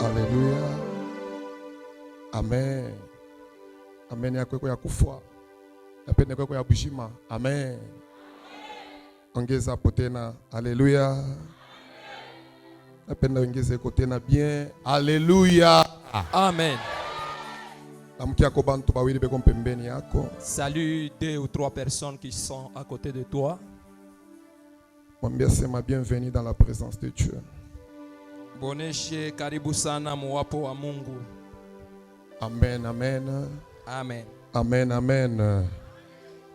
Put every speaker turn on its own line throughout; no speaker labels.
Alléluia. Amen. Amen. Ya kweko ya kufwa. Napenda kweko ya bushima. Amen. Ongeza potena. Alléluia. Napenda ongeze kotena bien. Alléluia.
Amen. Salut 2 ou 3 personnes qui sont à côté de toi.
C'est ma bienvenue dans la présence de Dieu.
Boneshe karibu sana muwapo wa Mungu.
Amen, amen.
Amen.
Amen, amen.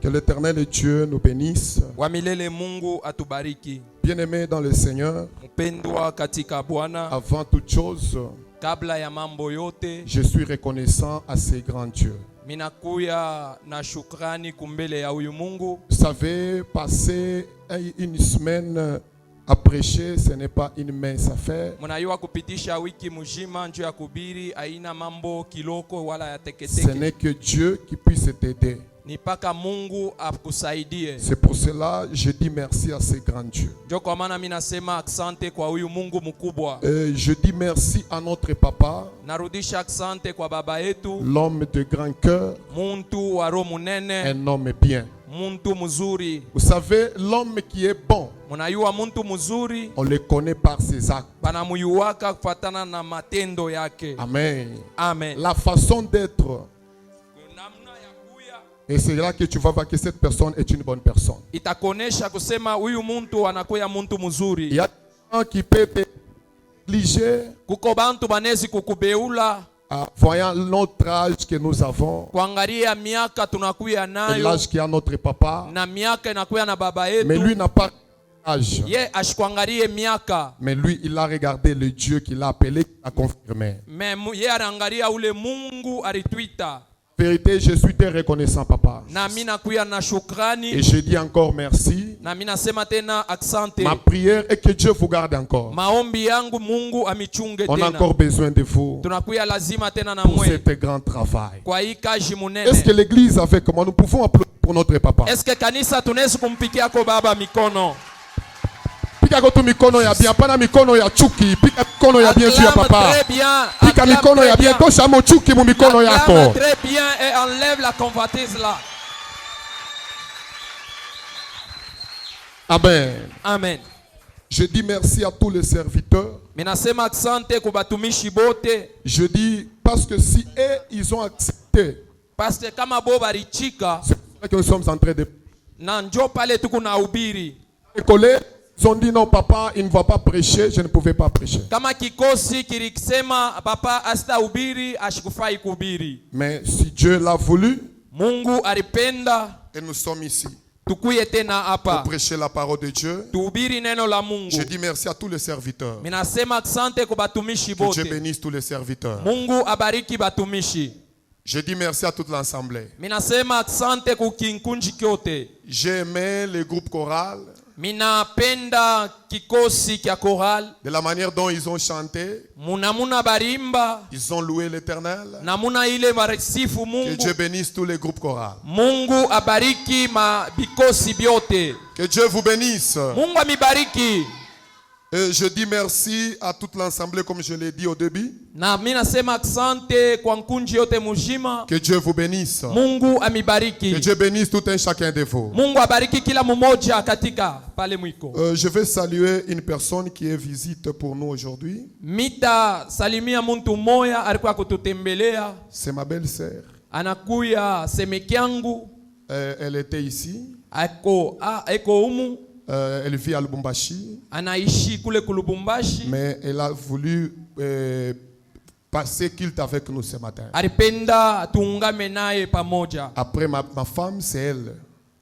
Que l'Éternel Dieu nous bénisse.
Wamilele Mungu atubariki.
Bien-aimés dans le Seigneur,
mpendwa katika Bwana,
avant toute chose,
kabla ya mambo yote,
je suis reconnaissant à ce grand Dieu.
Minakuya na shukrani kumbele ya huyu Mungu.
Vous savez, passer une semaine à prêcher, ce n'est pas une mince affaire.
Munayua kupitisha wiki mujima njo ya kubiri aina mambo kiloko wala ya
Ce
teketeke.
n'est que Dieu qui puisse t'aider.
Ni paka Mungu akusaidie.
C'est pour cela que je dis merci à ce grand Dieu.
Njo kwa maana mimi nasema asante kwa huyu Mungu mkubwa.
Je dis merci à notre papa,
Narudisha asante kwa baba yetu,
l'homme de grand cœur,
muntu wa roho munene,
un homme bien.
muntu mzuri.
Vous savez, l'homme qui est bon,
Munayua muntu mzuri,
on le connaît par ses actes.
banamuyuwaka kufatana na matendo yake.
Amen.
Amen.
La façon d'être. Et c'est là que tu vas voir que cette personne est une bonne personne.
Itakonesha kusema huyu muntu anakuya muntu mzuri.
Il y a des gens qui peuvent te négliger
Kuko bantu banezi kukubeula
voyant notre âge que nous avons,
kuangalia miaka tunakuya
et
nayo
l'âge qu'il y a notre papa.
na miaka inakuya na baba yetu.
Mais lui n'a pas âge.
Ye ashikuangalie miaka.
Mais lui, il a regardé le Dieu qui l'a appelé, qui l'a confirmé.
Mais ye anaangalia ule Mungu alituita.
Vérité, je suis très reconnaissant, papa.
Na mimi nakuya na shukrani.
Et je dis encore merci.
Na mimi nasema tena asante.
Ma prière est que Dieu vous garde encore.
Maombi yangu Mungu amichunge
On a
tena.
encore besoin de vous
Tunakuya lazima tena na
pour
mwe.
cet grand travail.
Kwa hii kazi munene.
Est-ce que l'église avec moi, nous pouvons applaudir pour notre papa?
Est-ce que kanisa tunaweza kumpikia kwa baba mikono?
Pika koto mikono ya bien, pana mikono ya chuki. Pika mikono ya bien sur papa.
Très bien.
Pika mikono ya bien, tosha mo chuki mu mikono yako.
Très bien et enlève la convoitise là.
Amen.
Amen.
Je dis merci à tous les serviteurs.
Minasema asante kwa batumishi bote.
Je dis parce que si eux ils ont accepté,
parce que kama bo barichika,
c'est pour ça que nous sommes en train de
na njo pale tuko na ubiri.
Les collègues ils ont dit non papa, il ne va pas prêcher, je ne pouvais pas prêcher.
Kama kikosi kilikisema papa asta ubiri ashikufai kubiri.
Mais si Dieu l'a voulu,
Mungu alipenda
et nous sommes ici
tukuye tena hapa
pour prêcher la parole de Dieu.
Tuhubiri neno la Mungu.
Je dis merci à tous les serviteurs.
Minasema asante kwa batumishi bote.
Que Dieu bénisse tous les serviteurs.
Mungu abariki batumishi.
Je dis merci à toute l'assemblée.
Minasema asante kwa kinkunji kyote.
J'ai aimé le groupe choral.
Minapenda kikosi kya choral.
De la manière dont ils ont chanté.
Muna barimba.
Ils ont loué l'Éternel.
Namuna ile barisifu Mungu.
Que Dieu bénisse tous les groupes chorales.
Mungu abariki bikosi byote.
Que Dieu vous bénisse.
Mungu amibariki.
Et je dis merci à toute l'assemblée comme je l'ai dit au début.
Na mimi nasema asante kwa nkunji yote mujima.
Que Dieu vous bénisse.
Mungu amibariki.
Que Dieu bénisse tout un chacun de vous.
Mungu abariki kila mmoja katika pale mwiko.
Je vais saluer une personne qui est visite pour nous aujourd'hui.
Mita salimia muntu moya alikuwa kututembelea.
C'est ma belle-sœur.
Anakuya semeki yangu.
Elle était ici.
Eko umu.
Elle vit à Lubumbashi.
Anaishi kule Lubumbashi.
Mais elle a voulu passer culte avec nous ce matin.
Alipenda tuungame naye pamoja.
Après ma femme, c'est elle.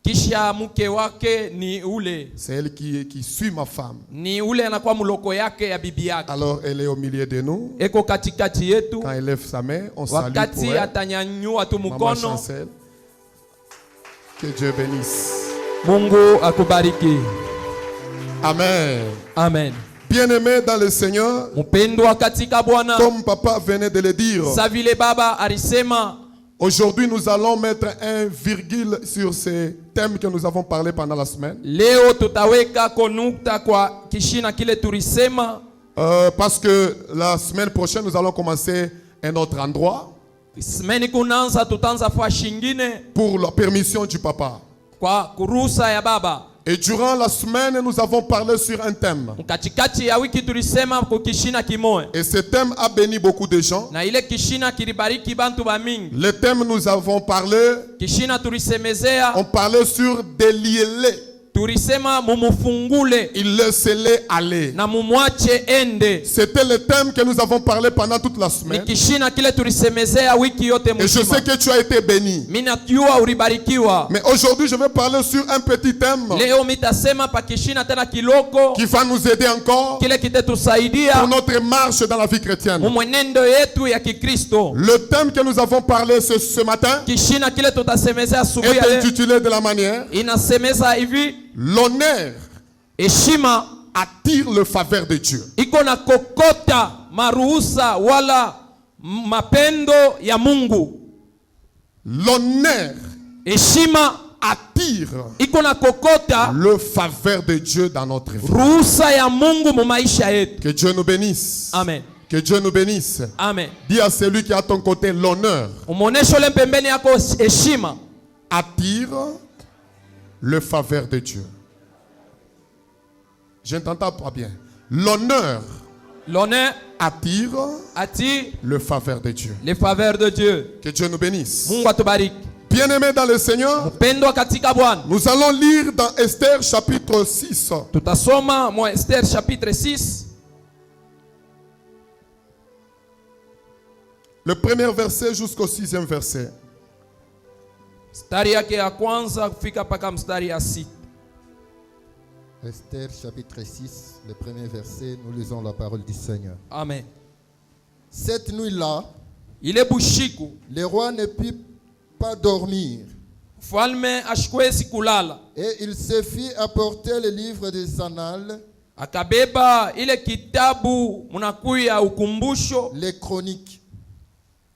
Kisha mke wake ni ule.
C'est elle qui suit ma femme.
Ni ule anakuwa muloko yake ya bibi yake.
Alors elle est au milieu de nous.
Eko katikati yetu.
Quand elle lève sa main, on salue pour
wakati
elle.
atanyanyua tu
Maman
mkono.
Chancel. Que Dieu bénisse.
Mungu akubariki.
Amen.
Amen.
Bien-aimé dans le Seigneur,
mpendwa katika Bwana,
comme papa venait de le dire,
savile baba alisema,
aujourd'hui nous allons mettre un virgule sur ces thèmes que nous avons parlé pendant la semaine.
Leo tutaweka konukta kwa kishina kile tulisema.
Parce que la semaine prochaine, nous allons commencer un autre endroit
Semeni kunaanza tutaanza fua shingine
pour la permission du papa.
kwa kuruhusa ya baba.
Et durant la semaine, nous avons parlé sur un thème.
Katikati ya wiki tulisema kukishina kimoe.
Et ce thème a béni beaucoup de gens.
Na ile kishina kilibariki bantu ba mingi.
Le thème, nous avons parlé,
Kishina tulisemezea,
on parlait sur délier-les.
tulisema mumufungule
Il laissait-les aller.
na mumwache ende.
C'était le thème que nous avons parlé pendant toute la
Ni
semaine.
kishina kile tulisemezea wiki yote
Et je sais
mzima.
que tu as été béni.
Mimi najua ulibarikiwa.
Mais aujourd'hui, je vais parler sur un petit thème
Leo mitasema pa kishina tena kiloko
qui va nous aider encore
kile
pour
kitetusaidia
notre marche dans la vie chrétienne.
mumwenendo yetu ya Kikristo.
Le thème que nous avons parlé ce matin
Kishina kile tutasemezea asubuhi ya
est
leo
intitulé de la manière:
inasemeza hivi:
l'honneur
heshima
attire le faveur de Dieu.
iko na kokota maruhusa wala mapendo ya Mungu.
L'honneur
Heshima
attire
iko na kokota
le faveur de Dieu dans notre vie.
ruhusa ya Mungu mu maisha yetu.
Que Dieu nous bénisse.
Amen.
Que Dieu nous bénisse.
Amen.
Dis à celui qui est à ton côté: l'honneur
Umuoneshe ule pembeni yako heshima
attire le faveur de Dieu. Je ne t'entends pas bien. L'honneur
l'honneur
attire
attire
le faveur de Dieu.
les faveurs de Dieu.
Que Dieu nous bénisse.
Mungu atubariki.
Bien-aimés dans le Seigneur,
Mpendwa katika Bwana,
nous allons lire dans Esther chapitre 6.
tutasoma mwa Esther chapitre 6
Le premier verset jusqu'au 6e verset.
mstari yake ya kwanza kufika mpaka mstari ya sita.
Esther chapitre 6, le premier verset, nous lisons la parole du Seigneur.
Amen.
Cette nuit-là,
Ile bushiku
le roi ne put pas dormir
mfalme ashkwezi kulala,
et il se fit apporter le livre des annales,
akabeba ile kitabu munakuya ukumbusho,
les chroniques.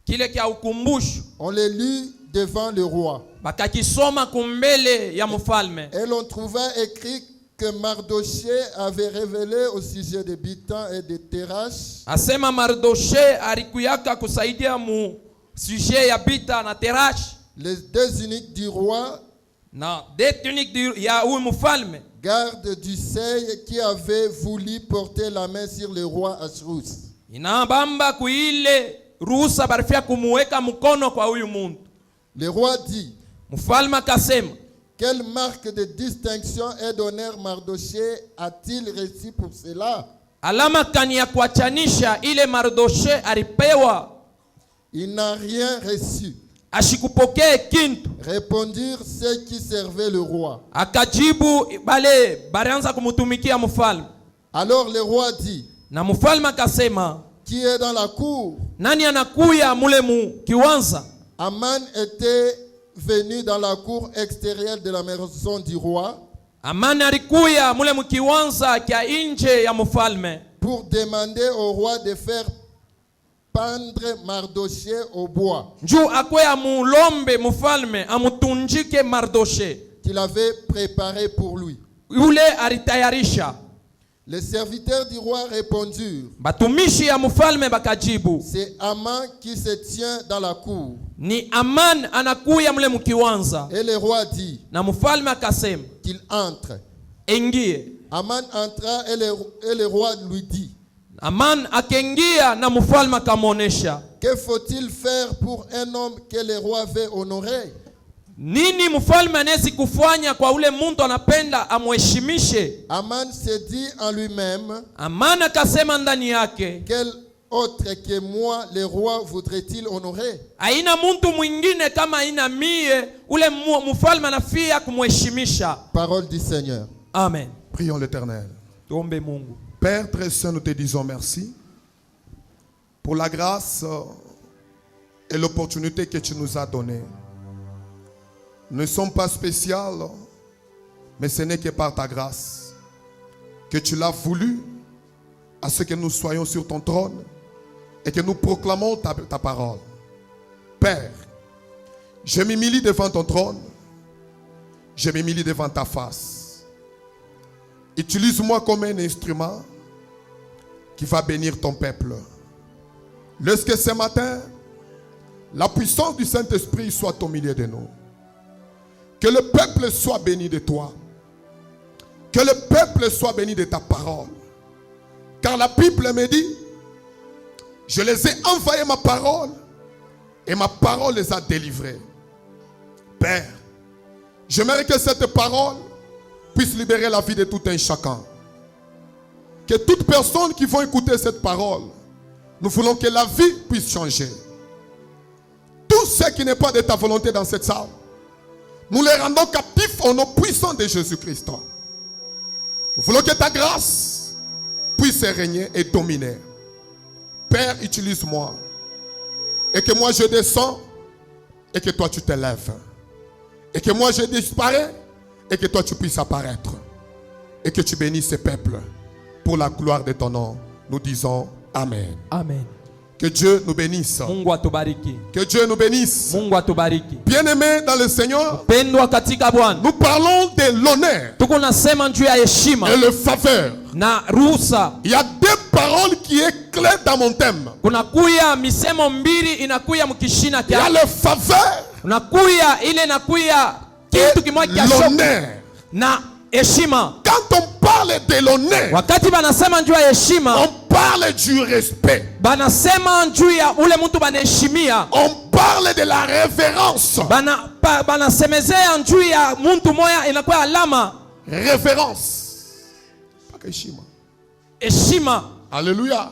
kile kya ukumbusho
On les lut devant le roi
bakakisoma kumbele ya mfalme.
et l'on trouva écrit que Mardoché avait révélé au sujet de Bitan et de Terash
Asema Mardoshe alikuyaka kusaidia mu sujet ya Bita na Terash
les deux uniques du roi,
na detunique ya huyu mfalme,
garde du seuil, qui avaient voulu porter la main sur le roi Ashrus.
inabamba kuile ruhusa barifia kumuweka mkono kwa huyu muntu.
Le roi dit:
Mfalme akasema,
quelle marque de distinction et d'honneur Mardoché a-t-il reçu pour cela?
alama kani ya kuachanisha ile Mardoshe alipewa
Il n'a rien reçu,
ashikupokee kintu?
répondirent ceux qui servaient le roi.
Akajibu bale barianza kumutumikia mfalme.
Alors le roi dit:
Na mfalme akasema,
qui est dans la cour?
nani anakuya mule mu kiwanza?
Aman était venu dans la cour extérieure de la maison du roi
Amani alikuya mule mu kiwanza kya nje ya mfalme
pour demander au roi de faire pendre Mardoché au bois
njuu akwea mulombe mfalme amutunjike Mardoshe
qu'il avait préparé pour lui.
yule alitayarisha.
Les serviteurs du roi répondirent:
Batumishi ya mfalme bakajibu,
c'est Aman qui se tient dans la cour.
ni Amani anakuya mule mu kiwanza.
Et le roi dit
Na mfalme akasema,
qu'il entre.
ingie.
Aman entra et le roi lui dit:
Amani akengia na mfalme akamonesha,
que faut-il faire pour un homme que le roi veut honorer?
nini mfalme anezi kufanya kwa ule muntu anapenda amheshimishe?
Aman se dit en lui-même:
Amani akasema ndani yake,
quel autre que moi le roi voudrait-il honorer?
aina muntu mwingine kama aina mie ule mfalme anafia kumheshimisha.
Parole du Seigneur.
Amen.
Prions l'Éternel.
Tuombe Mungu.
Père très saint, nous te disons merci pour la grâce et l'opportunité que tu nous as donnée. Nous ne sommes pas spéciaux, mais ce n'est que par ta grâce que tu l'as voulu à ce que nous soyons sur ton trône et que nous proclamons ta parole. Père, je m'humilie devant ton trône, je m'humilie devant ta face. Utilise-moi comme un instrument qui va bénir ton peuple. Laisse que ce matin, la puissance du Saint-Esprit soit au milieu de nous. Que le peuple soit béni de toi. Que le peuple soit béni de ta parole. Car la Bible me dit, je les ai envoyé ma parole et ma parole les a délivrés. Père, j'aimerais que cette parole puisse libérer la vie de tout un chacun. Que toute personne qui va écouter cette parole, nous voulons que la vie puisse changer. Tout ce qui n'est pas de ta volonté dans cette salle, nous les rendons captifs au nom puissant de Jésus-Christ. Nous voulons que ta grâce puisse régner et dominer. Père, utilise-moi. Et que moi je descends et que toi tu t'élèves. Et que moi je disparais et que toi tu puisses apparaître. Et que tu bénisses ce peuple pour la gloire de ton nom. Nous disons Amen.
Amen.
Que Dieu nous bénisse.
Mungu atubariki.
Que Dieu nous bénisse.
Mungu atubariki.
Bien-aimés dans le Seigneur,
Pendwa katika Bwana.
nous parlons de l'honneur
Tuko nasema juu ya heshima
et le faveur.
na ruhusa.
Il y a deux paroles qui éclairent dans mon thème.
Kuna kuya misemo mbili inakuya mkishina
Il y a
kya.
le faveur
Unakuya ile inakuya
et
kitu kimoja cha shoka
l'honneur.
na heshima.
Quand on parle de l'honneur,
Wakati banasema juu ya heshima,
on parle du respect.
banasema juu ya ule mtu banaheshimia.
On parle de la révérence.
Banasemezea juu ya mtu moya inakuwa alama
Révérence. Pas que heshima.
heshima.
Alléluia.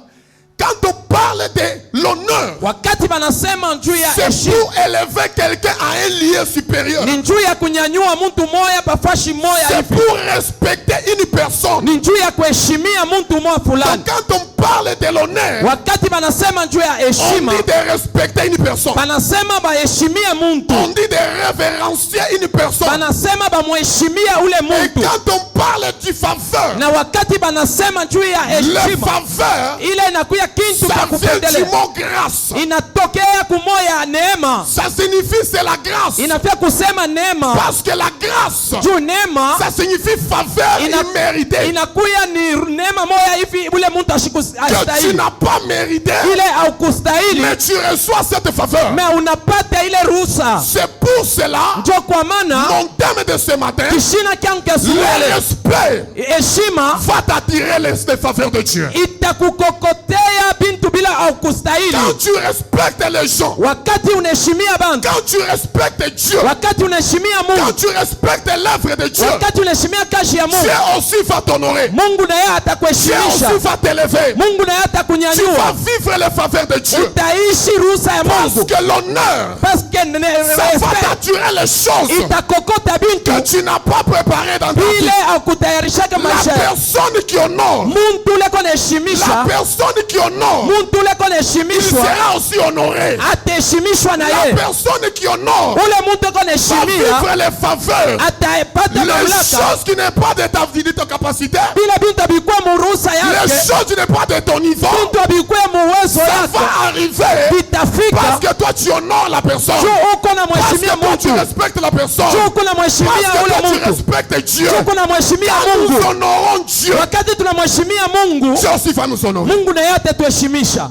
Quand on parle de l'honneur,
Wakati banasema juu ya
c'est
heshima,
pour élever quelqu'un à un lieu supérieur.
ni juu ya kunyanyua mtu moya pafashi moya
C'est
hivi.
pour respecter une personne.
Ni juu ya kuheshimia mtu moya fulani.
Donc quand on parle de l'honneur,
Wakati banasema juu ya
on
heshima,
dit de respecter une personne.
banasema baheshimie mtu.
On dit de révérencier une personne.
Banasema bamuheshimia ule
Et
mtu.
quand on parle du faveur,
Na wakati banasema juu ya
le
heshima,
faveur,
ile inakuya kintu
ça
cha
vient du
kupendelea.
mot grâce.
Inatokea kumoya neema.
Ça signifie c'est la grâce.
Inafia kusema neema.
Parce que la grâce,
Juu neema
ça signifie faveur imméritée.
inakuya ni neema moya hivi ule mtu
Que tu
ashikustahili.
n'as pas mérité,
Ile haukustahili,
mais tu reçois cette faveur.
me unapata ile ruhusa.
C'est pour cela,
Ndio kwa maana
mon thème de ce matin,
kishina kyangu
le
kasuele
respect
heshima
va t'attirer les faveurs de Dieu.
itakukokotea bintu bila haukustahili.
Quand tu respectes les gens,
Wakati unaheshimia bantu,
quand tu respectes Dieu,
wakati unaheshimia
quand
Mungu,
tu respectes l'œuvre de Dieu,
wakati unaheshimia kazi ya Mungu,
Dieu aussi va t'honorer.
Mungu naye
Dieu
atakuheshimisha.
aussi va t'élever.
Mungu naye
Tu vas
atakunyanyua.
vivre les faveurs de Dieu.
Utaishi ruhusa ya
Parce
Mungu.
que l'honneur,
Parce que
ça va
respect
t'attirer les choses
itakokota bintu
que tu n'as pas préparées dans ta vie.
ile akutayarishaka
La
maisha.
personne qui honore,
Muntu ule
la
konaheshimisha,
personne qui honore,
muntu ule
il
konaheshimishwa
sera aussi honoré.
ataheshimishwa na
La
yeye.
personne qui honore
Ule muntu
va
konaheshimia
vivre les faveurs,
atapata
les
mamlaka
choses qui n'est pas de ta vie, de ta capacité,
bila bintu abikuwa muruhusa
les
yake,
choses qui n'est pas de ton niveau,
bintu abikuwa muwezo
ça
yake,
va arriver parce
vitafika
que toi tu honores la personne,
juu uko na
parce
mheshimia
que toi tu
Mungu,
respectes la personne,
juu uko na
parce
mheshimia
que
ule
toi tu
Mungu,
respectes Dieu.
juu uko na mheshimia
Quand nous
Mungu.
honorons Dieu,
Wakati tunamheshimia Mungu,
Dieu aussi va nous honorer.
Mungu naye atatuheshimisha.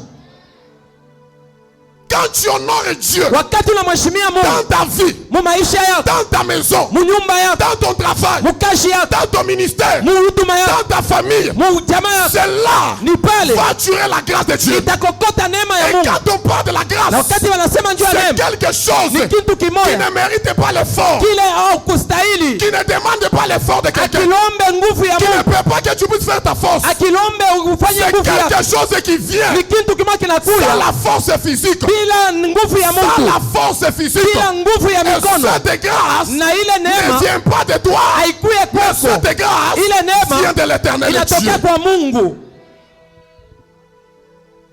Quand tu honores Dieu
Wakati unamheshimia
dans
Mungu
ta vie,
mu maisha yako,
dans ta maison,
mu nyumba yako,
dans ton travail,
mu kazi yako,
dans ton ministère,
mu huduma
dans
yako,
ta famille,
mu jamaa yako,
c'est là
ni pale
va attirer la grâce de Dieu.
itakokota neema ya
Et
Mungu.
quand on parle de la
Na
grâce,
wakati wanasema njoo ya
c'est
neema,
quelque chose
ni kitu
qui
kimoja
ne mérite pas l'effort,
kile haukustahili,
qui ne demande pas l'effort de quelqu'un,
akilombe nguvu ya
qui ne
Mungu,
peut pas que tu puisses faire ta force.
akilombe ufanye
C'est
nguvu yako,
quelque chose qui vient
ni kitu kimoja
sans
kinakuja
la force physique,
bila nguvu ya
sans
Mungu,
la force physique.
bila nguvu ya
Et
mikono.
cette grâce
Na ile
ne
neema
vient pas de toi,
haikuye
mais
kwako,
cette grâce
ile neema
vient de l'éternel Dieu.
inatokea kwa Mungu.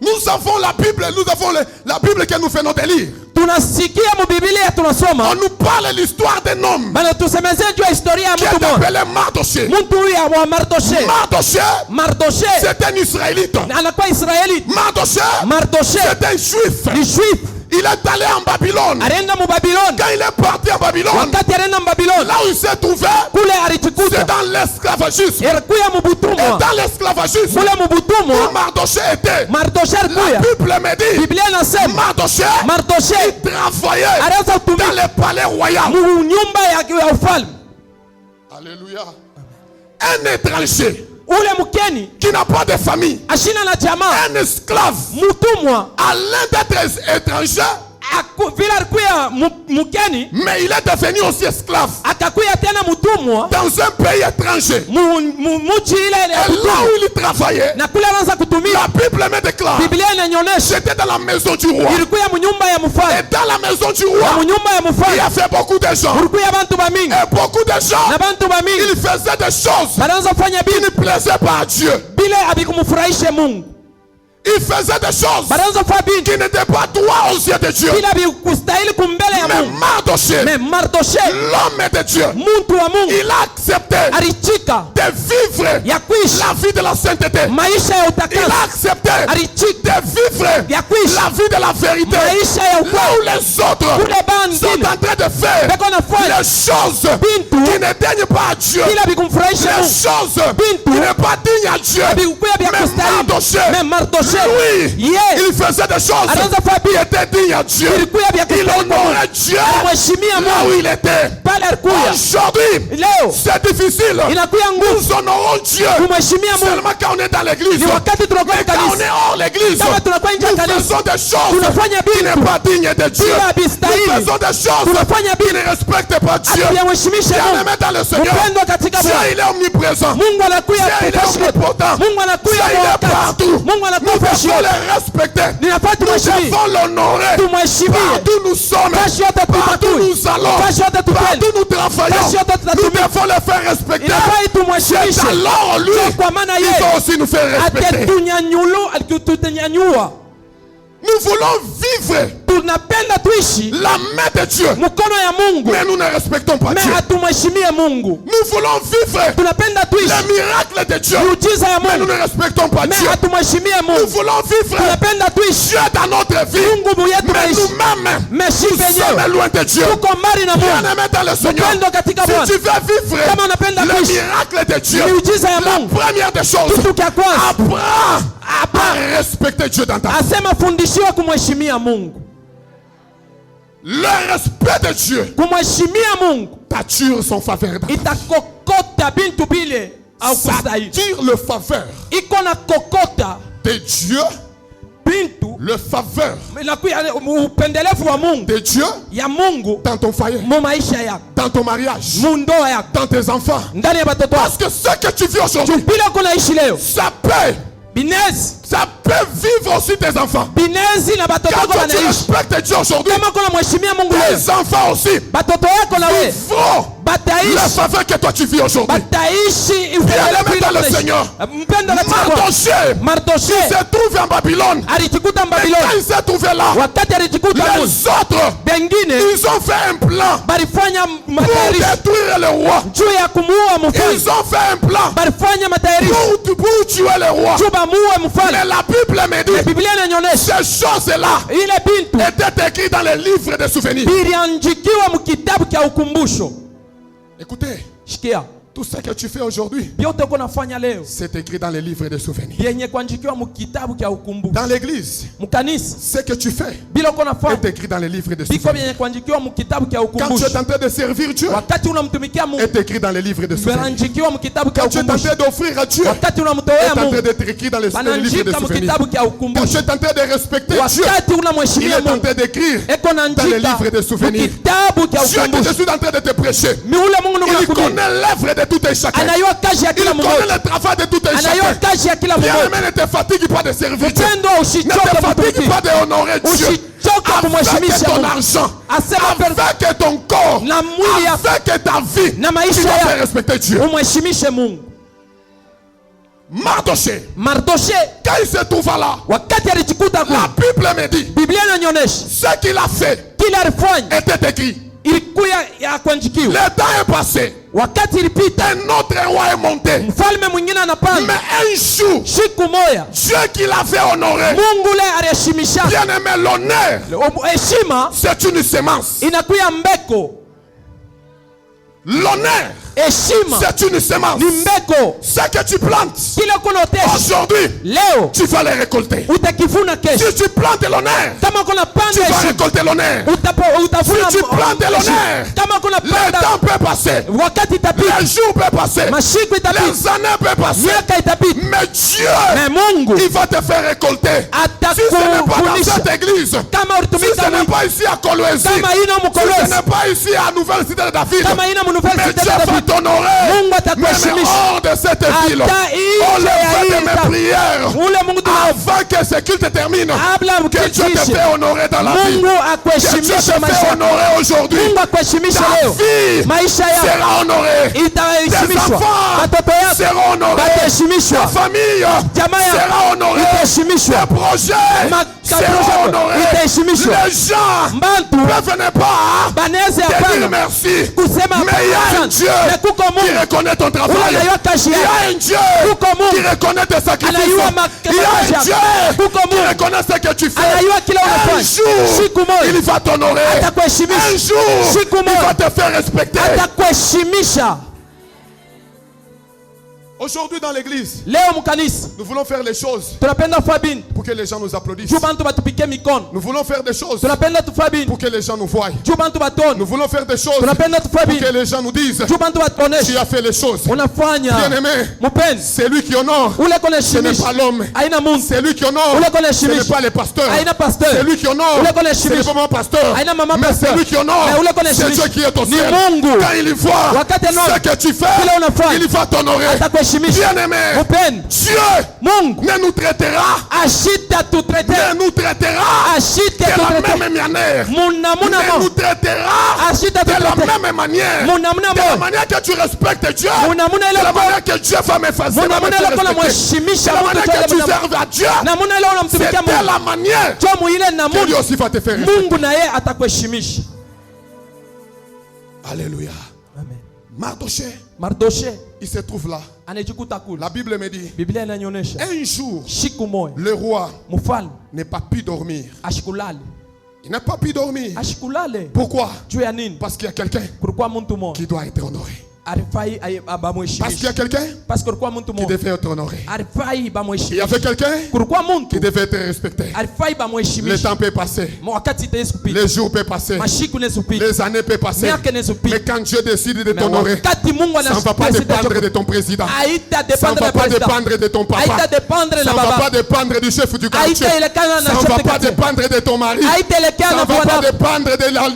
Nous avons la Bible, nous avons la Bible que nous venons de lire.
Tunasikia mu Biblia tunasoma,
On nous parle de l'histoire d'un homme
bana tusemezee juu ya historia ya
qui est
mtu mmoja.
appelé Mardoché.
Mtu huyu wa Mardoche.
Mardoché,
Mardoche
c'est un Israélite.
anakuwa Israeli.
Mardoché,
Mardoche
c'est un Juif.
ni Juif.
Il est allé en Babylone.
alienda mu Babiloni.
Quand il est parti en Babylone,
Wakati alienda mu Babiloni,
là où il s'est trouvé,
kule
c'est
alijikuta
dans l'esclavagisme.
alikuya mu
Et
butumwa.
dans l'esclavagisme,
Kule mu
où
butumwa
Mardoché était,
Mardoshé
la
alikuya.
Bible me dit,
Biblia inasema
Mardoché
Mardoshé
travaillait
alianza
dans
kutumika
le palais royal.
mu nyumba ya ufalme.
Alléluia. Un étranger
Ule mkeni
qui n'a pas de famille,
ashina na jamaa,
un esclave,
mtumwa
à l'un d'être étranger,
vile alikuya mkeni
mais il est devenu aussi esclave
akakuya tena mtumwa
dans un pays étranger.
muchi ile
Et là où il travaillait,
na kule anaanza kutumia.
la Bible me déclare,
Biblia inanyonyesha
j'étais dans la maison du roi.
ilikuya mu nyumba ya
Et
mfalme,
dans la maison du
na mu
roi,
nyumba ya
il
mfalme
y avait beaucoup de gens.
kulikuya bantu bamingi,
Et beaucoup de gens,
na bantu bamingi
ils faisaient des choses
banaanza kufanya
qui ne
bitu
plaisaient pas à Dieu.
bile abikumfurahishe Mungu,
Ils faisaient des choses
banaanza kufanya bitu
qui n'étaient pas droits aux yeux de Dieu.
bila bikustahili kumbele ya
Mais
Mungu.
Mardoché,
Me Mardoshé
l'homme de Dieu,
muntu wa Mungu
il a accepté
alichika
de vivre
ya kuishi
la vie de la sainteté.
maisha ya
Il
utakaso,
a accepté
alichika
de vivre
ya kuishi
la vie de la vérité.
maisha ya
Là
ukweli.
où les autres
Kule
sont
bangine
en train de faire
beko nafanya
les choses
bintu
qui ne daignent pas à Dieu,
bila bikumfurahisha
les
Mungu,
choses
bintu
qui ne pas dignes à Dieu.
bikuya bya
Mais
kustahili.
Mardoché,
Me Mardoshé
lui,
ye
il faisait des choses
anaanza kufanya
qui
bitu
étaient dignes à Dieu.
ilikuya bya
Il
kustahili kwa Mungu,
honorait Dieu
alimheshimia
là
Mungu
où il était.
pale alikuya.
Aujourd'hui,
Leo
c'est difficile.
inakuya nguvu
Nous honorons Dieu
kumheshimia Mungu
seulement quand on est dans l'église.
ni wakati tunakuwa
Mais quand on
kanisa,
est hors l'église,
kama tunakuwa nje ya
nous
kanisa
faisons des choses
tunafanya
qui n'est
bitu
pas dignes de Dieu.
bila
Nous
bistahili,
faisons des choses
tunafanya
qui
bitu
ne respectent pas Dieu.
hatuyamheshimishe
Bien
Mungu.
aimé dans le Seigneur,
Mpendwa katika
Dieu
Bwana,
il est omniprésent.
Mungu anakuya
Dieu il est
kufashi yetu.
omnipotent.
Mungu anakuya
Dieu il
kwa
est
wakati.
partout.
Mungu anakuwa
Nous
fashi
devons
yetu.
le respecter.
Ninafaa
Nous
tumheshimie,
devons l'honorer.
tumheshimie
Partout nous sommes,
fashi yote
partout
tutatui,
nous allons,
fashi yote tutende,
partout nous travaillons.
fashi yote
Nous
tutatumia.
devons le faire respecter.
Inafaa tumheshimishe
Alors lui,
kwa maana
il
yeye
va aussi nous faire respecter.
alitunyanyua.
Nous voulons vivre
Tunapenda tuishi
la main de Dieu,
mkono ya Mungu,
mais nous ne respectons pas
me
Dieu.
hatumheshimie Mungu.
Nous voulons vivre
Tunapenda tuishi
les miracles de Dieu,
miujiza ya
mais nous
Mungu,
ne respectons pas
me
Dieu.
hatumheshimie
Nous
Mungu.
voulons vivre
Tunapenda tuishi
Dieu dans notre vie,
Mungu yetu
mais
naishi,
nous-mêmes,
me si
nous sommes
penyewe
loin de Dieu.
tuko mbali na
Bien
Mungu.
aimé dans le Seigneur,
Mpendwa katika Bwana,
si tu veux vivre
kama unapenda
le
kuishi
miracle de Dieu,
miujiza ya
la
Mungu,
première des choses,
kitu cha kwanza
apprends à respecter Dieu dans ta vie.
asema fundishiwa kumheshimia Mungu.
Le respect de Dieu
Kumheshimia Mungu
t'attire son faveur.
itakokota bintu bile au
Ça
kustahili,
attire le faveur
iko na kokota
de Dieu,
bintu
le faveur
inakuya upendelevu wa Mungu
de Dieu
ya Mungu
dans ton foyer,
mu maisha yako,
dans ton mariage,
mu ndoa yako,
dans tes enfants.
ndani ya batoto wako.
Parce que ce que tu vis aujourd'hui,
Bila kunaishi leo
ça peut vivre aussi tes enfants.
binezi na batoto
Quand
wako
toi, tu
wanaishi.
respectes Dieu aujourd'hui,
Kama kuna mheshimia Mungu leo,
tes enfants aussi
batoto wako na wewe
vivront la
bataishi,
faveur que toi tu vis aujourd'hui.
bataishi
Bien-aimé dans le
upendelevu.
Seigneur,
Mpendo katika Bwana,
Mardoché
Mardoshé
se trouve en Babylone.
alijikuta
Mais quand
Babiloni.
il s'est trouvé là,
Wakati alijikuta
les
Mungu,
autres,
bengine
ils ont fait un plan
balifanya
pour
matayarisho
détruire le roi.
juu ya kumuua mfalme,
Ils ont fait un plan
balifanya matayarisho
pour tuer le roi.
juu bamuue mfalme.
Mais la Bible me dit,
Biblia inanyonyesha
ces choses-là
ile bintu
étaient écrites dans les livres de souvenirs.
biliandikiwa mkitabu cha ukumbusho.
Écoutez,
Shikia,
tout ce que tu fais aujourd'hui,
vyote uko nafanya leo
c'est écrit dans les livres de souvenirs.
vyenye kuandikiwa mkitabu cha ukumbusho.
Dans l'église,
Mkanisa
ce que tu fais
bila uko nafanya
est écrit dans les livres de
biko
souvenirs.
vyenye kuandikiwa mkitabu cha
Quand tu
ukumbusho.
es en train de servir Dieu,
Wakati unamtumikia Mungu
est écrit dans les livres de souvenirs.
banaandikiwa mkitabu cha
Quand tu es en
ukumbusho.
train d'offrir à Dieu,
Wakati
est
unamtolea
en train
Mungu
d'être écrit dans les livres de
banaandika
souvenirs.
mkitabu cha
Quand tu
ukumbusho.
es en train de respecter Dieu,
Wakati
il
unamheshimia
est en
Mungu
train d'écrire
eko
dans les
naandika
livres de souvenirs.
mkitabu cha
Dieu que je
ukumbusho.
suis en train de te prêcher,
Mi ule Mungu
il
nakuhubiri
connaît l'œuvre de tout un chacun.
anayua kazi ya
Il
kila
connaît
mmoja,
le travail de tout un
anayua
chacun.
kazi ya kila
Bien
mmoja.
aimé, ne te fatigue pas de servir Dieu.
Mpendwa,
Ne
usichoke
te fatigue
kumtumikia,
pas de honorer Dieu.
usichoke
Avec
kumheshimisha
ton
Mungu.
argent,
Asema
avec ton corps,
na mwili yako
avec ta vie,
na
tu
maisha
dois faire
yako
respecter Dieu.
umheshimishe Mungu.
Mardoché,
Mardoshé
quand il se trouva là,
wakati alijikuta
la
kule,
Bible me dit,
Biblia inanyonyesha
ce qu'il a fait
kile alifanya
était écrit.
ilikuwa ilikuya ya kuanjikiwa.
Le temps est passé.
Wakati ilipita,
Un autre roi est monté.
mfalme mwingine anapanda.
Mais un jour,
Siku moja
Dieu qui l'a fait honorer,
Mungu le aliheshimisha.
bien aimé, l'honneur,
Heshima
c'est une semence.
inakuya mbeko.
L'honneur,
Heshima
c'est une semence.
ni mbeko.
Ce que tu plantes
Kile kunotesha
aujourd'hui,
leo
tu vas les récolter.
utakivuna kesho.
Si tu plantes l'honneur,
Kama kuna
tu
panda
vas
heshima
récolter l'honneur.
utavuna
Si tu plantes l'honneur,
kama kuna
le
panda
temps peut passer,
wakati itapita,
les jours peuvent passer,
masiku itapita,
les années peuvent passer,
miaka itapita,
mais Dieu,
na Mungu
il va te faire récolter. Si ce n'est pas dans
atakufunisha.
cette église,
Kama
si
ulitumika
ce n'est pas ici à Kolwezi,
kama ino
si ce
mkolwezi,
n'est pas ici à Nouvelle Cité de David,
kama ino
mais
universite
Dieu
ya
va
David,
t'honorer,
Mungu
même
atakuheshimisha.
hors de cette ville.
Hata
Oh, le
nje ya
fait de
hii
mes prières,
ule Mungu tunaomba
avant que ce culte termine,
kabla
que Dieu te
mkitishe,
fait honorer dans la vie.
Mungu
Que Dieu te
akuheshimishe
fait
maisha.
honorer aujourd'hui.
Mungu akuheshimishe
Ta
leo.
vie
Maisha yako
sera honorée. Tes
itaheshimishwa.
enfants
Watoto yako
seront honorés.
wataheshimishwa.
Ta famille
Jamaa yako
sera honorée.
itaheshimishwa.
Tes projets seront honorés.
itaheshimishwa.
Les gens
Mbantu
peuvent ne pas
banaweza
te dire
hapana
merci.
kusema
Mais il y a un
asante.
Dieu
Na kuko
qui
Mungu
reconnaît ton travail.
unajua kazi
Il y
yako.
a un Dieu
Kuko Mungu
qui reconnaît tes sacrifices.
anajua
Il y a un
makabila
Dieu
kuko
qui
Mungu
reconnaît ce que tu fais.
anajua kila
Un
unafanya.
jour,
Siku moja
il va t'honorer. Un
atakuheshimisha.
jour,
Siku
il
moja
va te faire respecter.
atakuheshimisha.
Aujourd'hui dans l'église,
Leo mkanisa
nous voulons faire les choses
tunapenda kufanya
pour que les gens nous applaudissent.
juu bantu batupike mikono.
Nous voulons faire des choses
Tunapenda tufanye
pour que les gens nous voient.
juu bantu batone.
Nous voulons faire des choses
Tunapenda
pour
tufanye
que les gens nous disent
juu bantu batuoneshe
tu as fait les choses.
unafanya.
Bien-aimé,
Mpenzi,
c'est lui qui honore.
ule
Ce n'est
konaheshimisha
pas l'homme.
aina Mungu.
C'est lui qui honore.
Ule
Ce
konaheshimisha
n'est pas les pasteurs.
aina pasteur.
C'est lui qui honore.
Ule
Ce n'est
konaheshimisha
pas mon pasteur.
aina mama
Mais
pasteur.
c'est lui qui honore.
Na ule
C'est
konaheshimisha
Dieu qui est au
ni
ciel.
Mungu.
Quand il voit
Wakati anaona
ce que tu fais,
kile unafanya
il va t'honorer.
atakuheshimisha.
Bien-aimé,
Mpenzi,
Dieu
Mungu
ne nous traitera,
ashita tutrete
ne nous traitera
ashite
de la
tutrete
même manière.
munamuna
Ne nous
mo
traitera
ashita
de la
tutrete
même manière.
munamuna
De la
mo
manière que tu respectes Dieu.
munamuna
De
ile
la
kwa
manière que Dieu va m'effacer.
munamuna ile kwa
De
mheshimisha
la
mtu
manière que
tole
tu
munamuna
serves à Dieu.
namuna ile
C'est
unamtumikia
de
Mungu
la manière
cho muile na
que lui
Mungu
aussi va te faire respecter.
Mungu na yeye atakuheshimisha.
Alléluia.
Amen.
Mardoché,
Mardoshe
il se trouve là.
anajikuta kule.
La Bible me dit,
Biblia inanionyesha
un jour,
siku moja
le roi
mfalme
n'est pas pu dormir.
ashikulale
Il n'a pas pu dormir.
ashikulale
Pourquoi?
juu ya nini?
Parce qu'il y a quelqu'un
Kulikuwa mtu mmoja
qui doit être honoré.
alifai
Parce qu'il y
bamheshimisha,
a quelqu'un
parce que kulikuwa mtu
qui
mmoja
devait être honoré.
alifai
Il y
bamheshimisha,
avait quelqu'un
kulikuwa
qui
mtu
devait être respecté.
alifai
Le
bamheshimisha.
temps peut passer.
Wakati itaweza kupita,
Les jours peuvent passer.
mashiku inaweza kupita,
Les années peuvent passer.
miaka inaweza
Mais
kupita,
quand Dieu décide de
na
t'honorer,
wakati Mungu
ça ne va pas dépendre de
anasema
ton président.
haita
Ça ne
dependre
va
na
pas
president,
dépendre de ton papa.
haita dependre
Ça
na
ne va pas
baba,
dépendre du chef du quartier.
haita elekana na
Ça ne
chef
va
de
pas
quartier,
dépendre de ton mari.
haita
Ça
elekana
ne
na
va pas
bwana,
dépendre de la loi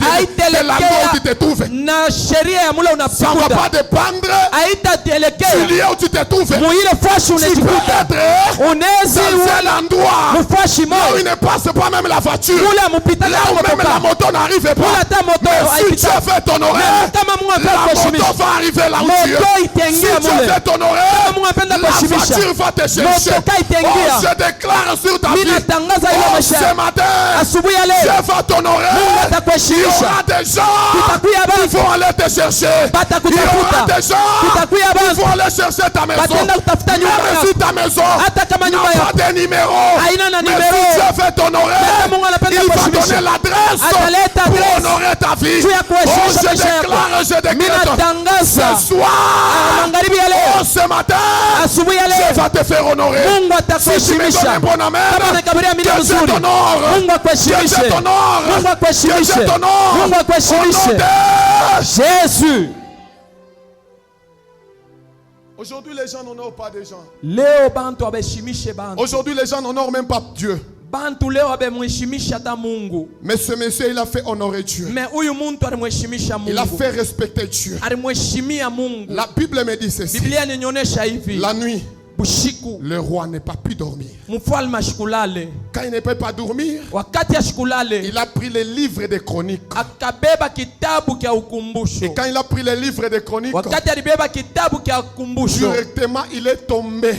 où tu te trouves.
na sheria ya mule
Ça ne va
unapikuta,
pas dépendre
haita
du
telekea
lieu où tu te trouves.
muile fashi
Tu peux
unajikuta
être
unezi
dans un endroit
mufashi
où
moja
il ne passe pas même la voiture.
mule amupita
Là où même la moto n'arrive
mule
pas.
hata moto
Mais si Dieu
haipita.
fait t'honorer,
Kama Mungu
la
anataka
moto
kuheshimisha,
va arriver là où tu
moto
es. Si
itaingia
Dieu
mule.
fait t'honorer,
Kama Mungu anapenda
la
kuheshimisha,
voiture va te chercher.
motoka itaingia.
Oh, je déclare sur ta
Mimi
vie.
natangaza ile
Oh,
maisha
ce matin,
asubuhi ya leo
Dieu va t'honorer.
Mungu
Il y
atakuheshimisha,
aura des gens
kutakuya
qui
bantu
vont aller te chercher. Il y aura
batakutafuta,
des gens
kutakuya
qui
bantu
vont aller chercher ta maison.
batenda kutafuta nyumba
Même
yako,
si ta maison
hata kama
n'a
nyumba
pas
yako
de numéro.
haina na
Mais
numero,
si Dieu fait t'honorer,
Kama Mungu anapenda
il va
kuheshimisha,
donner l'adresse
ataleta
pour
adresse
honorer ta vie.
juu ya
Oh,
kuheshimisha
je
maisha yako.
déclare, je
Mimi
déclare.
natangaza
Ce soir,
magharibi ya leo,
oh, ce matin,
asubuhi ya
Dieu
leo
va te faire honorer.
Mungu
Si tu me donnes
atakuheshimisha.
un bon amen,
Kama nikabiria mimi
Dieu
mzuri,
t'honore.
Mungu
Dieu
akuheshimishe,
t'honore.
Mungu
Dieu
akuheshimishe,
t'honore.
Mungu
Au nom
akuheshimishe.
de-
Yesu.
Aujourd'hui, les gens n'honorent pas des gens.
Leo bantu abaheshimishe bantu.
Aujourd'hui, les gens n'honorent même pas Dieu.
Bantu leo abemheshimisha hata Mungu.
Mais ce monsieur, il a fait honorer Dieu.
Me huyu muntu alimheshimisha
Il a
Mungu.
fait respecter Dieu.
Alimheshimia Mungu.
La Bible me dit ceci.
Biblia inanionyesha hivi.
La nuit,
Bushiku
le roi n'est pas pu dormir.
mfalme ashikulale.
Quand il ne peut pas dormir,
Wakati ashikulale
il a pris les livres des chroniques.
akabeba kitabu kya ukumbusho.
Et quand il a pris les livres des chroniques,
Wakati alibeba kitabu kya ukumbusho,
directement il est tombé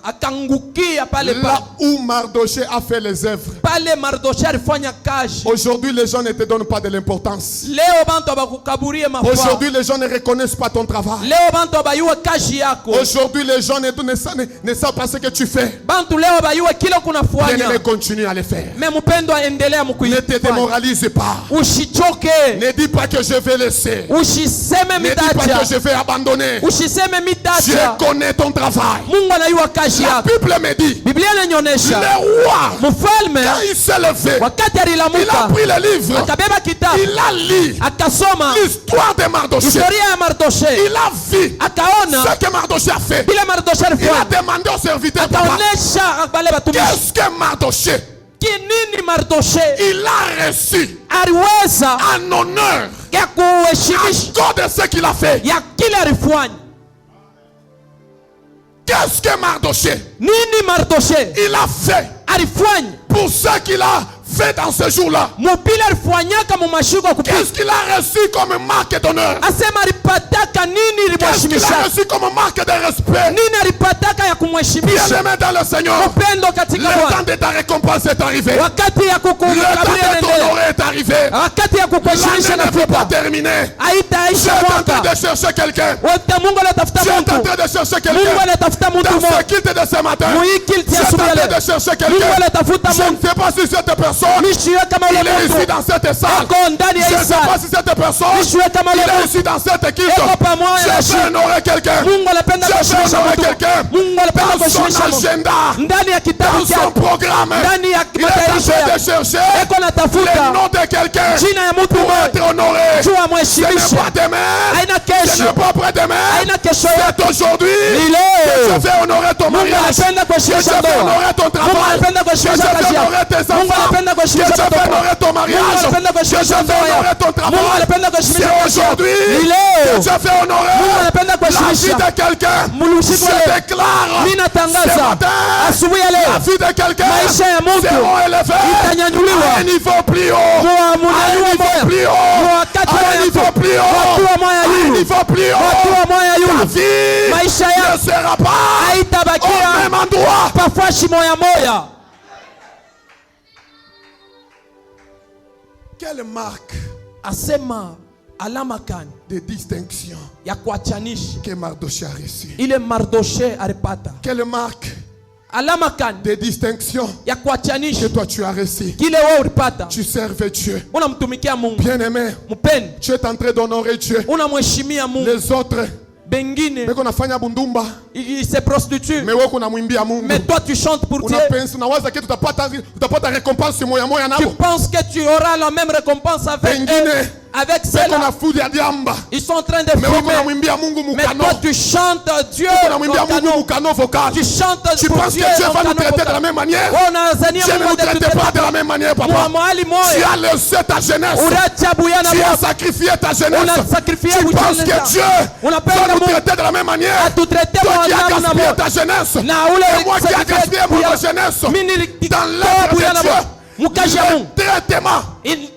Akangukia pale
là où Mardoché a fait les œuvres.
pale Mardoshai alifanya kazi.
Aujourd'hui, les gens ne te donnent pas de l'importance.
Leo bantu abakukaburie mafaa.
Aujourd'hui, les gens ne reconnaissent pas ton travail.
Leo bantu abayua kazi yako.
Aujourd'hui, les gens ne savent pas ce que tu fais.
Bantu leo abayua kile kunafanya.
Bien-aimé, continue à le faire.
Mais mpendo endelea
Ne te
mkuifanya.
démoralise pas.
Ushichoke.
Ne dis pas que je vais laisser.
Ushiseme
Ne dis pas
mitaja.
que je vais abandonner.
Ushiseme mitaja.
Je connais ton travail.
Mungu anayua kazi
La
yako.
Bible me dit,
Biblia
le
inanionyesha
roi,
mfalme
quand il s'est levé,
wakati
il a
alilamuka
pris le livre,
akabeba kitabu
il a lu
akasoma
l'histoire de Mardoché.
historia ya Mardoshai,
Il a vu
akaona
ce que Mardoché a fait.
bila Mardoshai
Il a
alifanya,
demandé aux serviteurs, papa,
akaonesha wale watumishi
qu'est-ce que Mardoché,
kinini Mardoshai
il a reçu
aliweza
en honneur
ya kuheshimisha
à cause de ce qu'il a fait.
ya kile alifanya.
Qu'est-ce que Mardoché,
Nini Mardoshai
il a fait
alifanya
pour ce qu'il a fait dans ce jour-là?
mupila alifanyaka mu mashiko ya kupita.
Qu'est-ce qu'il a reçu comme marque d'honneur?
Asema alipataka nini
Qu'est-ce qu'il a
ilimheshimisha,
reçu comme marque de respect?
nini alipataka ya kumheshimisha.
Bien-aimé dans le Seigneur,
Upendo
le
katika
temps
Bwana,
de ta récompense est arrivé.
wakati ya
Le temps
kukukaburia
de
naendelea,
t'honorer est arrivé.
wakati ya kukuheshimisha
L'année ne peut pas
nafika,
terminer. Tu
haitaisha
es en train
mwaka
de chercher quelqu'un.
wote. Mungu anatafuta
Tu es en
mtu,
train de chercher
Mungu
quelqu'un.
anatafuta mtu
Dans ce
mmoja
culte de ce matin,
muhiki
tu es en
asubuhi ya
train
leo.
de chercher
Mungu
quelqu'un.
anatafuta
Je ne
mtu,
sais pas si cette personne,
nishiwe kama ule
il est ici
mtu
dans cette salle.
ako ndani ya
Je ne sais pas
Isa,
si cette personne,
nishiwe kama
il
ule
est
mtu
ici dans cette équipe.
eko pamoja na
Je vais honorer quelqu'un.
Mungu anapenda
Je vais
kuheshimisha
honorer
mtu.
quelqu'un.
Mungu anapenda
Dans son
kuheshimisha mtu
agenda,
ndani ya kitabu
dans son
chake,
programme,
ndani ya
il est en
matayarisho
train de
yake,
chercher
eko
le
natafuta
nom de quelqu'un
jina ya mtu
pour
mmoja
être honoré.
juu
Ce n'est
amheshimishe.
pas demain,
Haina
ce
kesho,
n'est pas après-demain,
haina kesho yake,
c'est aujourd'hui
ni
que
leo.
je vais honorer ton
Mungu
mariage,
anapenda
que je
kuheshimisha
vais
ndoa.
honorer ton
Mungu
travail,
anapenda
que je
kuheshimisha
vais
kazi yako.
honorer tes
Mungu
enfants,
anapenda
que je
kuheshimisha
vais
watoto.
honorer ton
Mungu
mariage,
anapenda
que je
kuheshimisha
vais
ndoa
honorer
yako.
ton
Mungu
travail.
anapenda
C'est
kuheshimisha kazi yako.
aujourd'hui
Ni
que
leo
je vais honorer
Mungu anapenda
la vie
kuheshimisha.
de quelqu'un.
Usiku wa
Je
leo
déclare
mimi
ce
natangaza
matin,
asubuhi ya
la
leo
vie de quelqu'un
maisha ya mtu
seront élevées
itanyanyuliwa
à un niveau plus haut,
kwa
à un
munanyua
niveau
moya
plus haut,
kwa wakati
à un
wa
niveau plus
watu
haut,
wa moya
à un
yulu,
niveau plus
watu wa
haut.
moya
Ta
yulu,
vie
maisha
ne
yako
sera pas au
haitabakia
même endroit.
pafashi moya moya.
Quelle marque
Asema alama kani
de distinction
ya kuachanisha
que Mardoché a reçue?
ile Mardoshai alipata?
Quelle marque
Alama kani
de distinction
ya
que
kuachanisha
toi tu as reçu?
kile wewe ulipata?
Tu servais Dieu.
Unamtumikia Mungu,
Bien-aimé,
mpeni,
tu es en train d'honorer Dieu.
unamheshimia Mungu.
Les autres,
Bengine
beko nafanya bundumba,
il se prostitue,
mais wewe unamwimbia Mungu.
mais toi tu chantes pour Dieu.
Unapensa unawaza kitu utapata récompense moya moya
Tu
nabo.
penses que tu auras la même récompense avec
Bengine
eux, avec
beko
ceux-là.
nafuja diamba,
Ils sont en train de
mais wewe
fumer.
unamwimbia Mungu
Mais
mukano.
toi tu chantes Dieu
Unamwimbia
en
Mungu
canon.
mukano vocal.
Tu chantes
Tu
pour
penses que
Dieu
Dieu
en
va nous
canon
traiter de la
vocal.
même manière?
Oh, unazania
Dieu ne
Mungu
nous traite
atatuteta
pas de la même manière,
kwa
papa.
mahali
Tu
moja.
as laissé ta jeunesse.
Unachabuana
Tu as
moja.
sacrifié ta jeunesse.
Unasakrifia
Tu penses
ujana.
que Dieu
Unapenda
va nous
Mungu
traiter de la même manière?
atutrete
Toi qui as
mwanadamu na
gaspillé
moja.
ta jeunesse.
Na ule
Et moi qui ai
sacrifice
gaspillé
buyana.
ma jeunesse.
Mimi
Dans
nilitoa
l'œuvre
buyana
de Dieu.
moja. Mukaji ya Mungu.
Le traitement.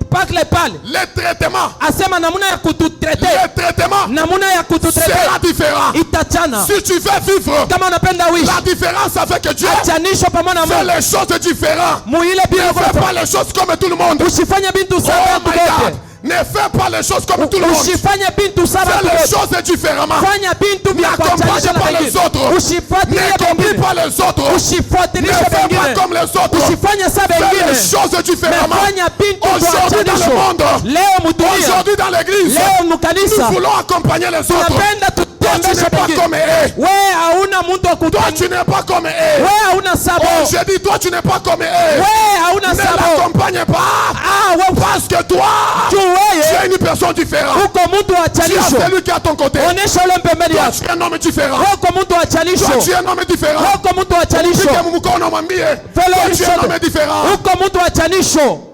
Pakle pale.
Le traitement.
Asema namuna ya kututrete.
Le traitement
Namuna ya kututrete.
sera différent.
Itachana.
Si tu veux vivre,
Kama unapenda wishi.
la différence avec Dieu,
Achanisho pamoja na
fais
Mungu.
les choses différentes.
Muile bila
Ne fais pas les choses comme tout le monde.
usifanye bintu
Oh
sawa
my God.
wote.
Ne fais pas les choses comme tout le monde.
Usifanye bintu sawa
Fais les
wote.
choses différemment.
Fanya bintu vya
N'accompagne
kuachanisha na
pas les
wengine.
autres.
Usifuatilie
N'accomplis
wengine.
pas les autres. Ne
Usifuatilishe
fais pas
wengine.
comme les autres.
Usifanye sa
Fais les
wengine.
choses différemment.
Mefanya bintu
Aujourd'hui dans le
kuachanisho.
monde,
Leo mudunia.
aujourd'hui dans l'église,
Leo
nous
mukanisa.
voulons accompagner les autres.
Tunapenda
Toi, tu
tutembeshe
n'es pas
wengine.
comme eux.
Wewe hauna mtu wa
Toi,
kutembea.
tu n'es pas comme eux.
Wewe hauna sabo.
Oh, j'ai dit, toi, tu n'es pas comme eux.
Wewe hauna
Ne
sabo.
l'accompagne pas.
Ah, wewe
Parce que toi,
tu
tu
wewe
es une personne différente.
uko mtu wa
Tu as
chanisho.
celui qui est à ton côté.
Onesha ule mpembeni
Toi,
yako.
tu es un homme différent.
Uko mtu wa
Toi,
chanisho.
tu es un homme différent.
Uko mtu wa chanisho.
Pique mumukono mwambie. Toi, tu es un homme différent.
Uko mtu wa chanisho.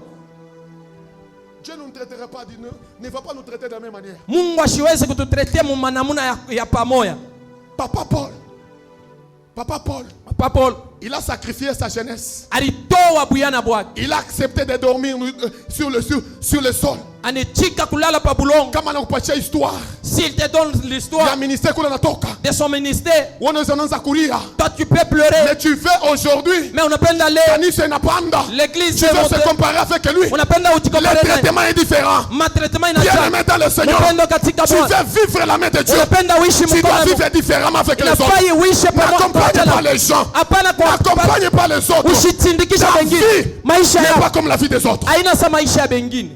Dieu ne nous traiterait pas, ne va pas nous traiter de la même manière.
Mungu ashiwezi kututretea mumanamuna ya pamoja.
Papa Paul,
Papa
il a sacrifié sa jeunesse.
alitoa buyana bwake.
Il a accepté de dormir sur le sol.
anitika kulala pa bulongo.
Kama anakupatia histoire
S'il te donne
ya
l'histoire
ministère kule natoka,
de son ministère,
unaanza kulia.
toi tu peux pleurer.
Mais tu veux aujourd'hui,
Mais unapenda leo
kanisa inapanda.
l'église
Tu veux se comparer avec lui.
unapenda
Le
ujikompare naye.
traitement est différent.
Matraitement
Bien
inacha.
aimé dans le Seigneur,
Upendo katika
tu
Bwana.
veux vivre la main de Dieu.
Unapenda uishi
Tu dois
mkono.
vivre différemment avec les autres.
Inafai uishi
N'accompagne pas les gens.
Hapana kwa
N'accompagne pas les autres.
usitindikisha
Ta
wengine.
vie
Maisha
n'est pas
yako
comme la vie des autres.
haina sa maisha ya wengine.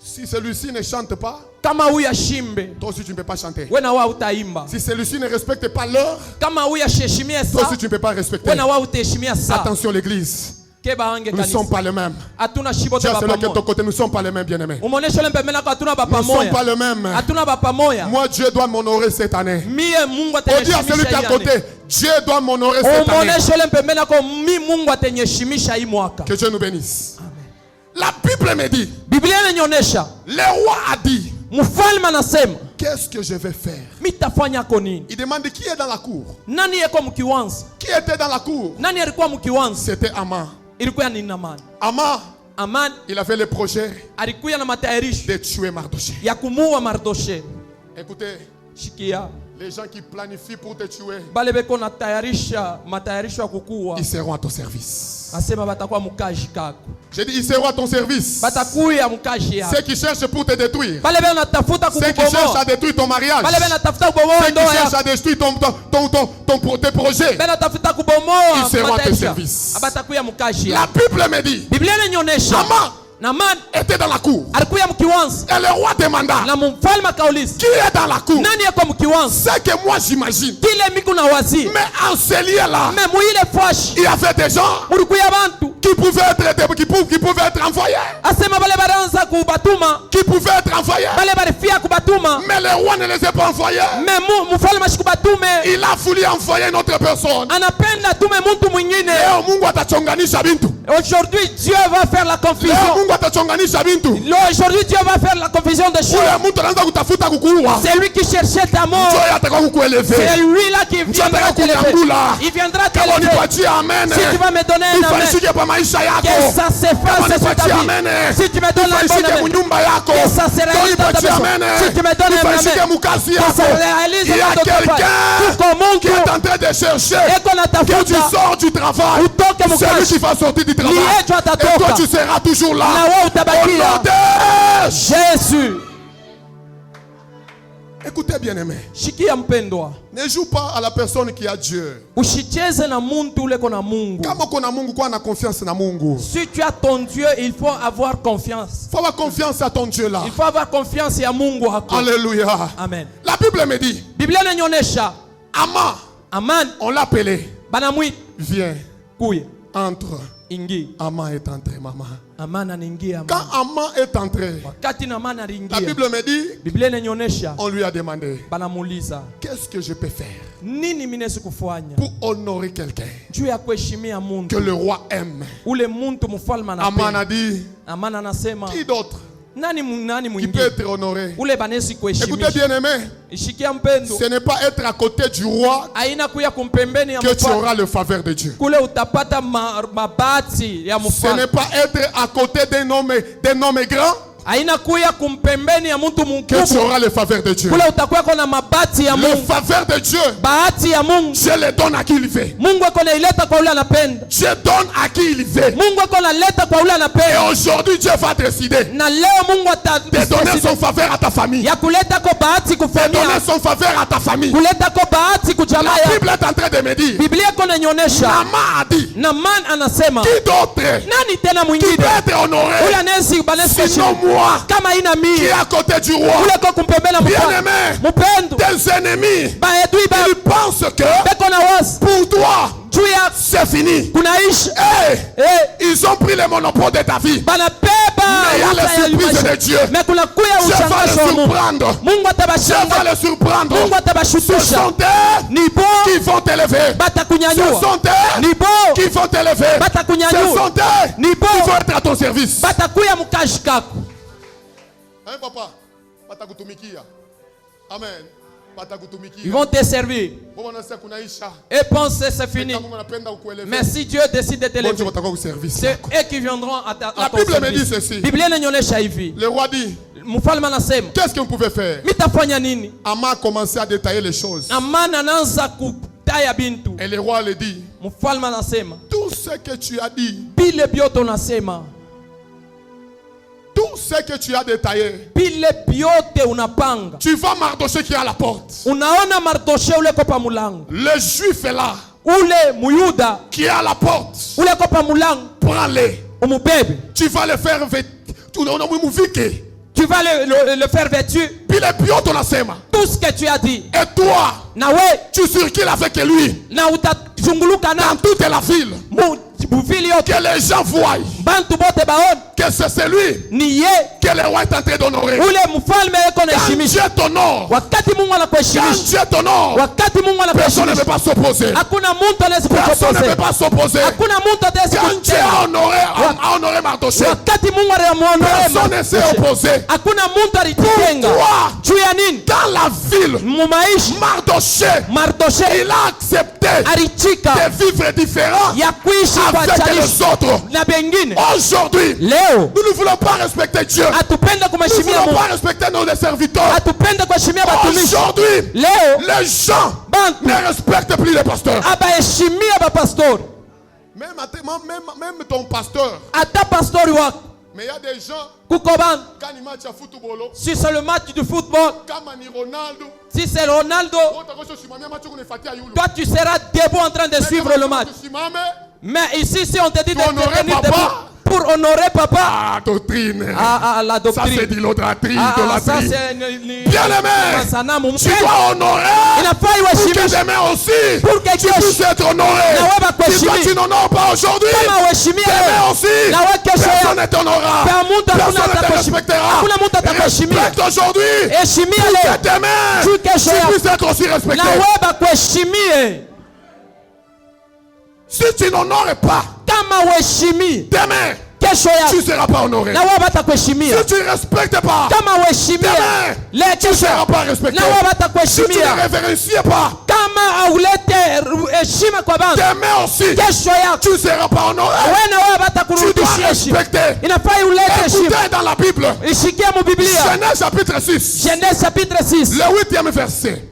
Si celui-ci ne chante pas,
Kama huyu ashimbe,
toi aussi tu ne peux pas chanter.
wewe na wao utaimba.
Si celui-ci ne respecte pas l'heure,
Kama huyu ashiheshimia
toi aussi
saa,
tu ne peux pas respecter.
wewe na wao utaheshimia saa.
Attention l'église,
Keba hange
nous ne sommes
kanisa.
pas les mêmes.
Hatuna shibote
Tiens, celui qui est de ton
pamoja.
côté, nous ne sommes pas les mêmes, bien-aimés.
Umeonesha lembe mena kwa hatuna baba
Nous ne sommes pas
moja.
les mêmes.
Hatuna baba moja.
Moi, Dieu doit m'honorer cette année.
Mie Mungu
On dit à celui qui est à
atenyeshimisha hii.
côté, Dieu doit m'honorer cette année.
Umeonesha lembe mena kwa mi Mungu atenyeshimisha hii mwaka.
Que Dieu nous bénisse. La Bible me dit,
Biblia inanionyesha,
le roi a dit,
mfalme anasema,
qu'est-ce que je vais faire?
mitafanya ko nini?
Il demande qui est dans la cour.
Nani yeko mkiwanza?
Qui était dans la cour?
Nani alikuwa mkiwanza?
C'était Aman.
Ilikuwa ni Naamani.
Aman, il avait le projet
alikuwa na matayarisho
de tuer Mardoché.
ya kumuua Mardoche.
Écoutez,
Shikia,
les gens qui planifient pour te tuer,
bale beko na tayarisha matayarisho ya kukua.
ils seront à ton service.
Asema batakuwa mkaji kako.
J'ai dit, ils seront à ton service.
Batakuya mkaji yako.
Ceux qui cherchent pour te détruire.
Bale beko natafuta
Ceux qui cherchent à
kukubomoa.
détruire ton mariage.
Bale beko natafuta kubomoa
Ceux qui
ndoa
cherchent
yako.
à détruire tes projets.
Bale natafuta kubomoa
Ils seront à tes
matayarisho.
services.
Batakuya mkaji
La
yako.
Bible me dit,
Biblia inanionyesha, Naamani
était dans la cour.
alikuya mkiwanza.
Et le roi demanda,
Na mfalme akauliza,
qui est dans la cour?
nani yako mkiwanza?
C'est que moi j'imagine.
Kile miku na wazi.
Mais en ce lieu-là,
Me muile fashi.
il y avait des gens
Mulikuya bantu.
qui pouvaient être envoyés.
Asema bale baranza kubatuma.
Qui pouvaient être envoyés.
Bale barifia kubatuma.
Mais le roi ne les a pas envoyés.
Me mfalme ashikubatume.
Il a voulu envoyer une autre personne.
Anapenda tume muntu mwingine.
Leo Mungu atachonganisha bintu.
Aujourd'hui Dieu va faire la
Leo
confusion.
Mungu atachonganisha bintu.
Aujourd'hui Dieu va faire la confusion des choses.
Ule mtu anaanza kutafuta kukuua.
C'est lui qui cherchait ta mort.
Ndio atakuwa kukueleve.
C'est lui là qui viendra t'élever. Il viendra
Kama
t'élever.
unipatie amen.
Si tu vas me donner un amen,
Ifanyike pa maisha yako.
que ça se fasse sur ta vie. Si tu me donnes un bon
Ifanyike
amen,
munyumba yako.
que ça se réalise dans ta maison. Si tu me donnes un
Ifanyike
amen,
mukazi
que
yako.
ça réalise
Il y a
dans ton travail. Tout
quelqu'un
comme
qui est en train de chercher
et qu'on a ta
que tu
faute.
sors du travail.
Utoke
C'est lui
mukazi.
qui va sortir du travail.
Liye tu
Et
atatoka.
toi tu seras toujours là.
Na wewe utabakia.
Au nom de
Jésus.
Écoutez bien aimé.
Shikia mpendwa.
Ne joue pas à la personne qui a Dieu.
Usicheze na muntu ule kona Mungu.
Kama kuna Mungu, kwa na confiance na Mungu.
Si tu as ton Dieu, il faut avoir confiance.
Faut avoir confiance à ton Dieu là.
Il faut avoir confiance ya Mungu wako.
Alléluia.
Amen.
La Bible me dit,
Biblia inanionyesha
Aman, on l'a appelé.
banamwita
Viens,
kuya
entre.
ingi.
Aman est entré, maman.
Amana anaingia.
Quand Aman est entré,
Wakati Naamani
la
aliingia,
Bible me dit,
Biblia inanionyesha
on lui a demandé,
banamuuliza,
qu'est-ce que je peux faire
nini mimi naweza kufanya
pour honorer quelqu'un
juu ya kuheshimia
que
muntu
le roi aime?
ule muntu mfalme
Aman
anapenda.
a dit,
Amana anasema
qui d'autre
nani
qui peut
mwingine
être honoré?
ule banesi
Écoutez
kuheshimisha.
bien aimé,
Ishikia mpendo,
ce n'est pas être à côté du roi
haina kuya kumpembeni ya
que tu
mfalme
auras le faveur de Dieu.
kule utapata mabati ya
Ce
mfalme.
n'est pas être à côté d'un homme grand
Haina kuya kumpembeni ya mtu
que tu
mkubwa
auras le faveur de Dieu.
kule utakuwa kona mabati ya
Le
Mungu.
faveur de Dieu,
Bahati ya Mungu,
Dieu le donne à qui il veut.
Mungu ako naileta kwa ule anapenda.
Dieu donne à qui il veut.
Mungu ako naleta kwa ule
Et
anapenda.
aujourd'hui, Dieu va décider
Na leo Mungu
de donner son faveur à ta famille.
ya kuleta ko bahati
De donner
kufanyia,
son faveur à ta famille.
kuleta ko bahati kujamaa
La
ya.
Bible est en train de me dire,
Biblia iko nanyonyesha,
Naamani a dit,
Naamani anasema
qui d'autre
nani tena
qui
mwingine
peut être
ule
honoré
anayesi banesi
sinon moi
kama ina
qui est
mimi
à côté du roi?
ule ko kumpembela
Bien
mfalme
aimé,
mpendo
tes ennemis,
baedui ba
ils pensent que
beko na wasi
pour toi,
juu ya
c'est fini.
kunaishi
Ils ont pris le monopole de ta vie.
banabeba
Mais il y a la surprise de Dieu.
mais kuna kuya
Dieu va
ushangazo
le
wa Mungu.
surprendre.
Mungu
Dieu va
atabashanga,
le surprendre.
Mungu
Ce
atabashutusha.
sont eux
Ni bo
qui vont t'élever. Ce
batakunyanyua,
sont eux
ni bo
qui vont t'élever. Ce
batakunyanyua,
sont eux
ni bo
qui vont être à ton service.
batakuya mkashi kako.
Hein, papa? Batakutumikia. Amen.
Ils vont te servir. Et pensent que c'est fini. Mais si Dieu décide de te lever, c'est eux qui viendront à
La
ton
Bible me dit
service.
ceci.
Biblia inanionyesha hivi.
Le roi dit,
Mfalme anasema,
qu'est-ce que vous pouvez faire?
mitafanya nini?
Aman a commencé à détailler les choses.
Amana anaanza kutaya bintu.
Et le roi le dit,
Mfalme anasema,
tout ce que tu as dit,
bile byote unasema,
tout ce que tu as détaillé,
bile byote unapanga.
tu vas Mardoché qui est à la porte.
Unaona Mardosheo ule ko pa mulango.
Le juif est là,
Ule muyuda
qui est à la porte.
ule ko pa mulango.
Prends-le.
Umubebe.
Tu vas le faire vêtir.
Tu vas le faire vêtu.
Puis les pions ton asema.
Tout ce que tu as dit.
Et toi,
Nawe
tu circules avec lui
na utazunguluka na
dans toute la ville.
muvili yote.
Que les gens voient
Bantu bote baone
que c'est celui
ni ye
que le roi est en train d'honorer.
ule mfalme yeko
Quand
naheshimisha.
Dieu t'honore,
Wakati Mungu
quand
anakuheshimisha,
Dieu t'honore,
wakati Mungu
personne ne
anakuheshimisha,
peut pas s'opposer.
hakuna mtu anaweza
Personne ne peut
kukupoze.
pas s'opposer.
Hakuna mtu ataweza
Quand Dieu
kukutenga.
a honoré Mardoché,
Wakati Mungu alimuondoa
personne ne s'est opposé.
hakuna mtu alitenga.
Pourquoi?
Juu ya nini?
Dans la ville,
Mumaishi
Mardoché,
Mardosheo
il a accepté
alichika
de vivre différent
ya kuishi kwa
avec les
chalishi
autres.
na bengine.
Aujourd'hui,
Leo
nous ne voulons pas respecter Dieu.
atupenda
Nous ne
kumheshimia
voulons
Mungu,
pas respecter nos serviteurs.
atupenda kuheshimia watumishi.
Aujourd'hui,
Leo
les gens
bantu
ne respectent plus les pasteurs.
abaheshimia bapastori,
Même ton pasteur.
hata pastori wako.
Mais il y a des gens,
Kuko bantu,
quand ils matchent à football,
si c'est le match du football,
comme Ronaldo,
si c'est Ronaldo, toi tu seras debout en train de suivre le match. Mais ici, si on te dit de
Pour honorer
tenir
papa.
debout pour honorer papa,
Ah, doctrine.
la
Ça,
doctrine.
c'est de l'idolâtrie.
Ça
idolâtrie.
c'est
Bien-aimé, tu dois honorer.
inafaa
Pour que
iheshimishe.
demain aussi,
Pour que
tu puisses être honoré.
Na wewe
Si toi
kuheshimia.
tu n'honores pas aujourd'hui,
Kama uheshimia
demain
leo,
aussi,
na wewe kesho
personne
yako
ne t'honorera.
Kama mtu hakuna
Personne ne te
atakuheshimia.
respectera.
Hakuna mtu atakuheshimia.
Respecte aujourd'hui.
heshimia
Que
leo
demain,
Juu kesho
tu
yako.
puisses être aussi respecté.
na wewe bakuheshimie.
Si tu n'honores pas,
Kama uheshimii
demain,
kesho
tu ne
yako
seras pas honoré.
na wewe batakuheshimia.
Si tu ne respectes pas,
Kama uheshimia
demain,
le
tu ne
kesho
seras
yako
pas respecté.
na wewe
Si tu
batakuheshimia.
ne révérencies pas,
Kama aulete heshima kwa bantu
demain aussi,
kesho yako
tu ne seras pas honoré.
wewe na wewe
Tu dois
batakurudishia heshima.
respecter.
Inafaa ulete heshima.
Écoutez dans la Bible,
Ishikie mu Biblia.
Genèse chapitre 6,
Genèse chapitre 6.
le 8e verset.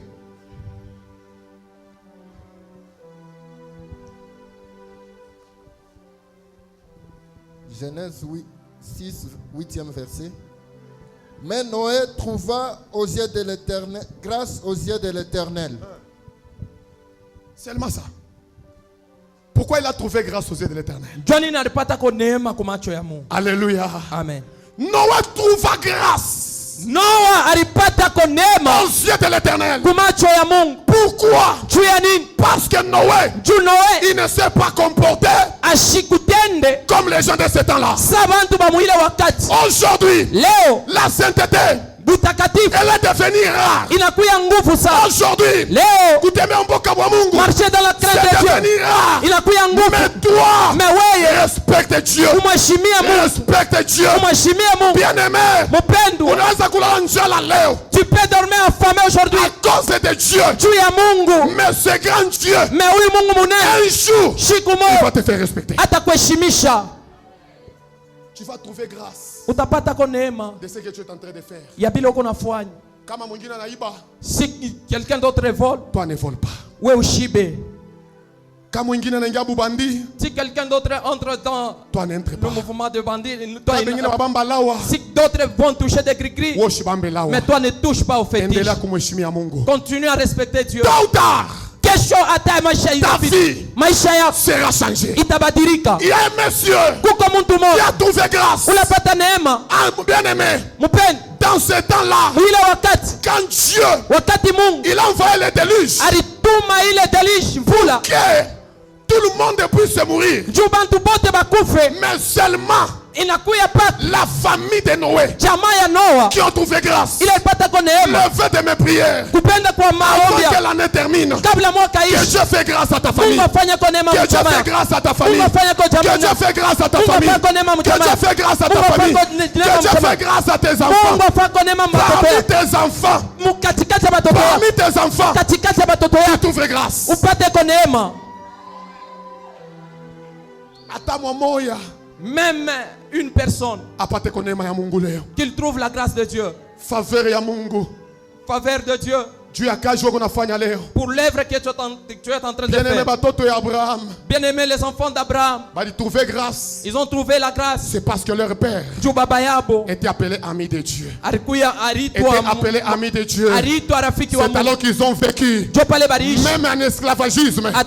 Genèse 6, 8e verset. Mais Noé trouva aux yeux de l'Éternel, grâce aux yeux de l'Éternel.
Seulement ça. Pourquoi il a trouvé grâce aux yeux de l'Éternel?
Johnny alipata ko neema kwa macho ya Mungu.
Alléluia.
Amen.
Noé trouva grâce
Noa alipata ko neema
aux yeux de l'Éternel.
kwa macho ya Mungu.
Pourquoi?
Juu ya nini?
Parce que Noé,
Juu Noe
il ne s'est pas comporté
ashikutende
comme les gens de ce temps-là.
sa bantu ba muile wakati.
Aujourd'hui,
Leo
la sainteté,
butakatifu
elle est devenue rare.
inakuya nguvu sana.
Aujourd'hui,
Leo
kutemea mboka wa Mungu,
marcher dans la crainte
c'est
de Dieu
devenu rare.
inakuya nguvu.
Mais toi,
Mais wewe
respecte Dieu.
umheshimia Mungu,
Respecte Dieu.
umheshimia Mungu.
Bien-aimé,
Mpendwa,
unaweza kulala njala leo
tu peux dormir affamé aujourd'hui
à cause de Dieu.
juu ya Mungu.
Mais ce grand Dieu,
Mais huyu Mungu munene
un jour,
siku
il
moja
va te faire respecter.
atakuheshimisha.
Tu vas trouver grâce
Utapata ko neema
de ce que tu es en train de faire.
ya bila uko nafanya.
Kama mwingine anaiba,
Si quelqu'un d'autre vole,
toi ne vole pas.
we ushibe.
Kama mwingine anaingia bubandi,
Si quelqu'un d'autre entre dans
toi n'entre
le
pas.
mouvement de bandits,
Kama mwingine babamba lawa,
si d'autres vont toucher des gris-gris,
wewe ushibambe lawa.
mais toi ne touche pas au fétiche.
Endelea kumheshimia Mungu.
Continue à respecter Dieu.
Tôt ou tard,
Kesho hata maisha
ta
itapita.
vie
Maisha yako
sera changée.
itabadilika.
Il y a un monsieur
Kuko mtu
qui
mmoja
a trouvé grâce.
unapata neema.
Ah, bien-aimé,
Mpendwa,
dans ce temps-là,
ile wakati
quand Dieu
wakati Mungu
il a envoyé les déluges,
alituma ile deluge mvula
que tout le monde puisse se mourir,
juu bantu bote bakufe,
mais seulement La famille de Noé qui ont trouvé grâce. Le fait de mes prières. Avant que l'année termine. Que Dieu fait grâce à ta famille. Que Dieu fait grâce à ta famille. Que Dieu fait grâce à ta famille. Que Dieu fait grâce à ta famille. Que Dieu fait grâce à tes enfants. Parmi tes enfants. Parmi tes enfants. Que tu trouves grâce.
Même une personne qu'il trouve la grâce de Dieu, faveur de Dieu pour l'œuvre que tu es en train de faire. Bien-aimés les enfants d'Abraham, ils ont trouvé la grâce.
C'est parce que leur père était appelé ami de Dieu. Était appelé ami de Dieu. C'est alors qu'ils ont vécu même en esclavagisme. Je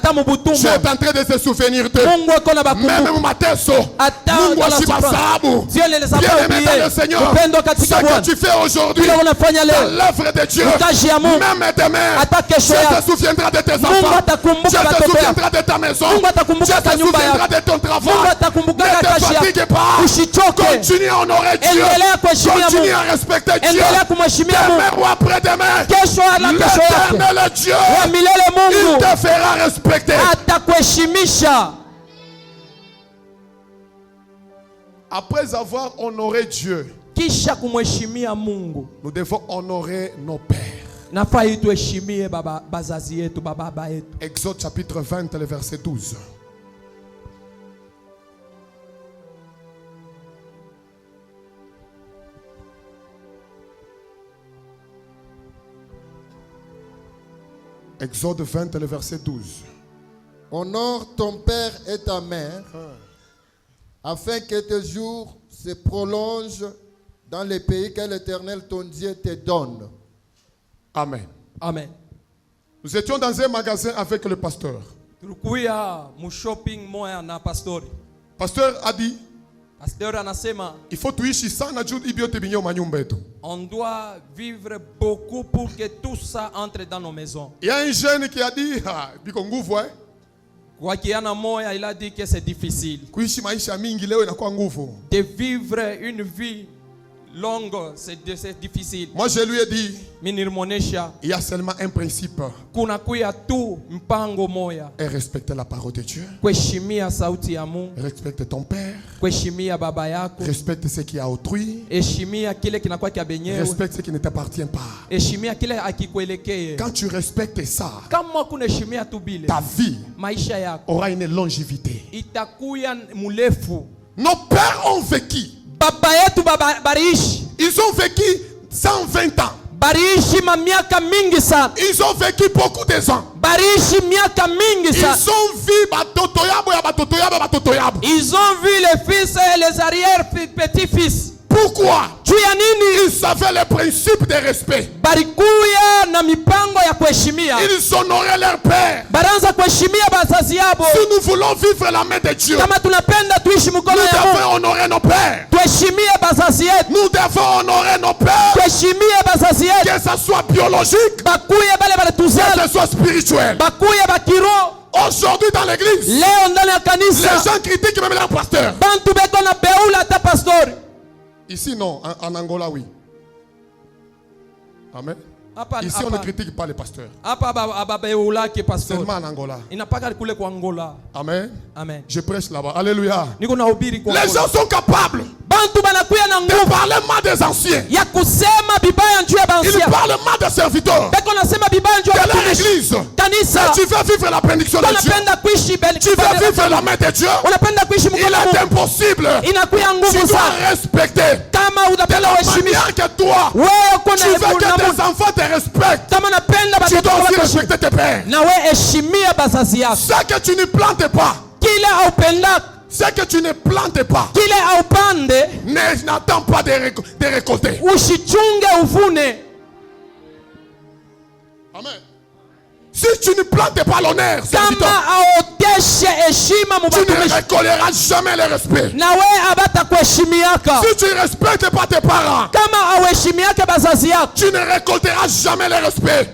suis en train de se souvenir d'eux. Même Mateso, bien-aimé dans le Seigneur, ce que tu fais aujourd'hui dans l'œuvre de Dieu, même demain, tu te souviendras de tes enfants, tu te souviendras de ta maison, tu te souviendras de ton travail. Ne te fatigue pas, continue à honorer Dieu, continue à respecter Dieu. Demain ou après-demain, l'éternel Dieu, il te fera respecter. Après avoir honoré Dieu, nous devons honorer nos pères. Exode chapitre 20, le verset 12. Exode 20, le verset 12.
Honore ton père et ta mère, afin que tes jours se prolongent dans les pays que l'Éternel ton Dieu te donne.
Amen.
Amen.
Nous étions dans un magasin avec le pasteur. Pasteur a dit, il faut tuishi sana juu ibyote binyo manyumba yetu.
On doit vivre beaucoup pour que tout ça entre dans nos maisons.
Il y a un jeune qui a dit, biko nguvu
Wakiana moya, il a dit que c'est difficile
kuishi maisha mingi leo inakuwa nguvu.
De vivre une vie longue, c'est difficile.
Moi je lui ai dit,
il
y a seulement un principe. Et respecter la parole de Dieu. Respecte ton père. Respecte ce qui a autrui. Respecte ce qui ne t'appartient pas. Quand tu respectes ça, ta vie aura une longévité. Nos pères ont vécu. Ils ont vécu 120 ans. Ils ont vécu beaucoup de ans.
Ils ont vu les fils et les arrière-petits-fils.
Pourquoi? Ils savaient le principe de respect. Ils honoraient leur père. Si nous voulons vivre la main de Dieu, nous devons honorer nos pères. Nous devons honorer nos pères. Que ce soit biologique, que ce soit spirituel. Aujourd'hui dans l'église, les gens critiquent même leur pasteur. Ici non, en Angola oui. Amen. Ici on ne critique pas les pasteurs. Seulement en Angola. Amen.
Amen.
Je prêche là-bas. Alléluia. Les gens sont capables de parler mal des anciens. Ils parlent mal des serviteurs de leur église. Et tu veux vivre la bénédiction de Dieu. Tu veux vivre la main de Dieu. Il est impossible. Tu dois respecter de la manière que toi tu veux que tes enfants te respectent. Tu dois aussi respecter tes pères. Ce que tu ne plantes pas, ce que tu ne plantes pas, n'attends pas de récolter. Amen. Si tu ne plantes pas l'honneur, tu ne récolteras jamais le respect. Si tu ne respectes pas tes parents, tu ne récolteras jamais le respect.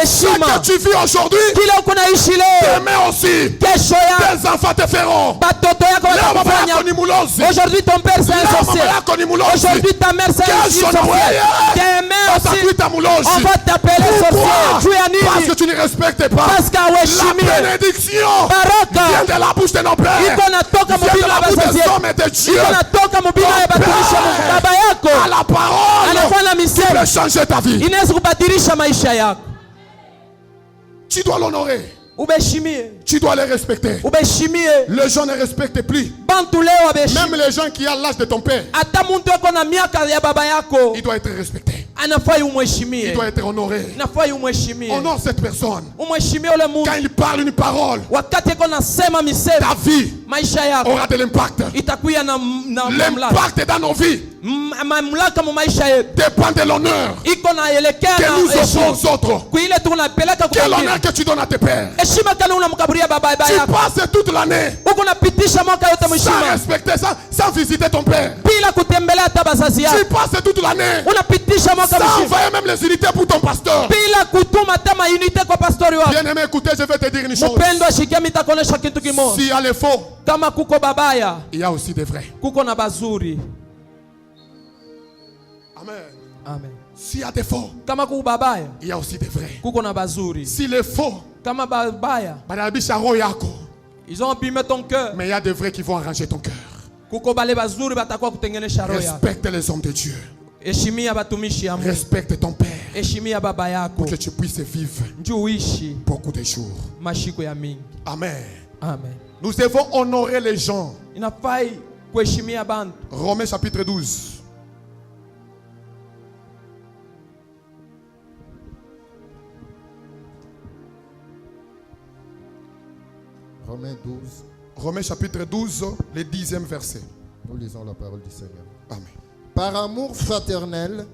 Ce que tu vis aujourd'hui, demain aussi, tes enfants te feront.
Aujourd'hui ton père c'est un sorcier. Aujourd'hui ta mère c'est un sorcier. Demain aussi on va t'appeler sorcier.
Parce que tu ne respectes pas. La bénédiction vient de la bouche de nos pères. Vient de la bouche des hommes et de Dieu. Ton père a la parole qui peut changer ta vie. Tu dois l'honorer. Tu dois les respecter. Les gens ne respectent plus. Même les gens qui ont l'âge de ton père, il doit être respecté. Il doit être honoré. Honore cette personne. Quand il parle une parole, ta vie aura de l'impact. L'impact dans nos vies dépend de l'honneur que nous offrons aux autres. Quel honneur que tu donnes à tes pères. Tu passes toute l'année sans respecter, sans visiter ton père. Tu passes toute l'année sans envoyer même les unités pour ton pasteur. Bien aimé, écoutez, je vais te dire une chose. S'il y a les faux, il y a aussi des vrais. Amen.
Amen.
S'il y a des faux, il y a aussi des vrais. Si les faux,
ils ont abîmé ton cœur,
mais il y a des vrais qui vont arranger ton cœur. Respecte les hommes de Dieu. Respecte ton père pour que tu puisses vivre beaucoup de jours. Amen.
Amen.
Nous devons honorer les gens. Romains chapitre 12.
Romains 12.
Romains chapitre 12, le 10e verset.
Nous lisons la parole du Seigneur.
Amen.
Par amour fraternel,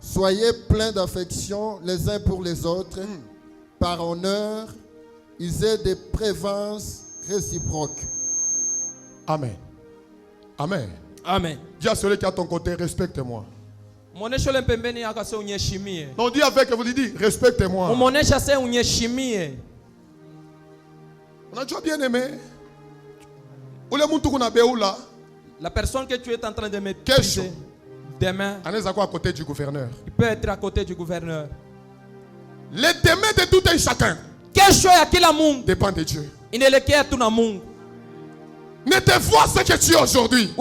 soyez pleins d'affection les uns pour les autres. Par honneur, usez des prévences réciproques.
Amen. Amen.
Amen.
Dis à celui qui est à ton côté, respecte-moi. Non, dis avec vous, dis, respecte-moi. On a déjà bien aimé.
La personne que tu es en train de maîtriser demain,
à côté du gouverneur.
Il peut être à côté du gouverneur.
Le demain de tout un chacun dépend de Dieu. Ne te vois ce que tu es aujourd'hui.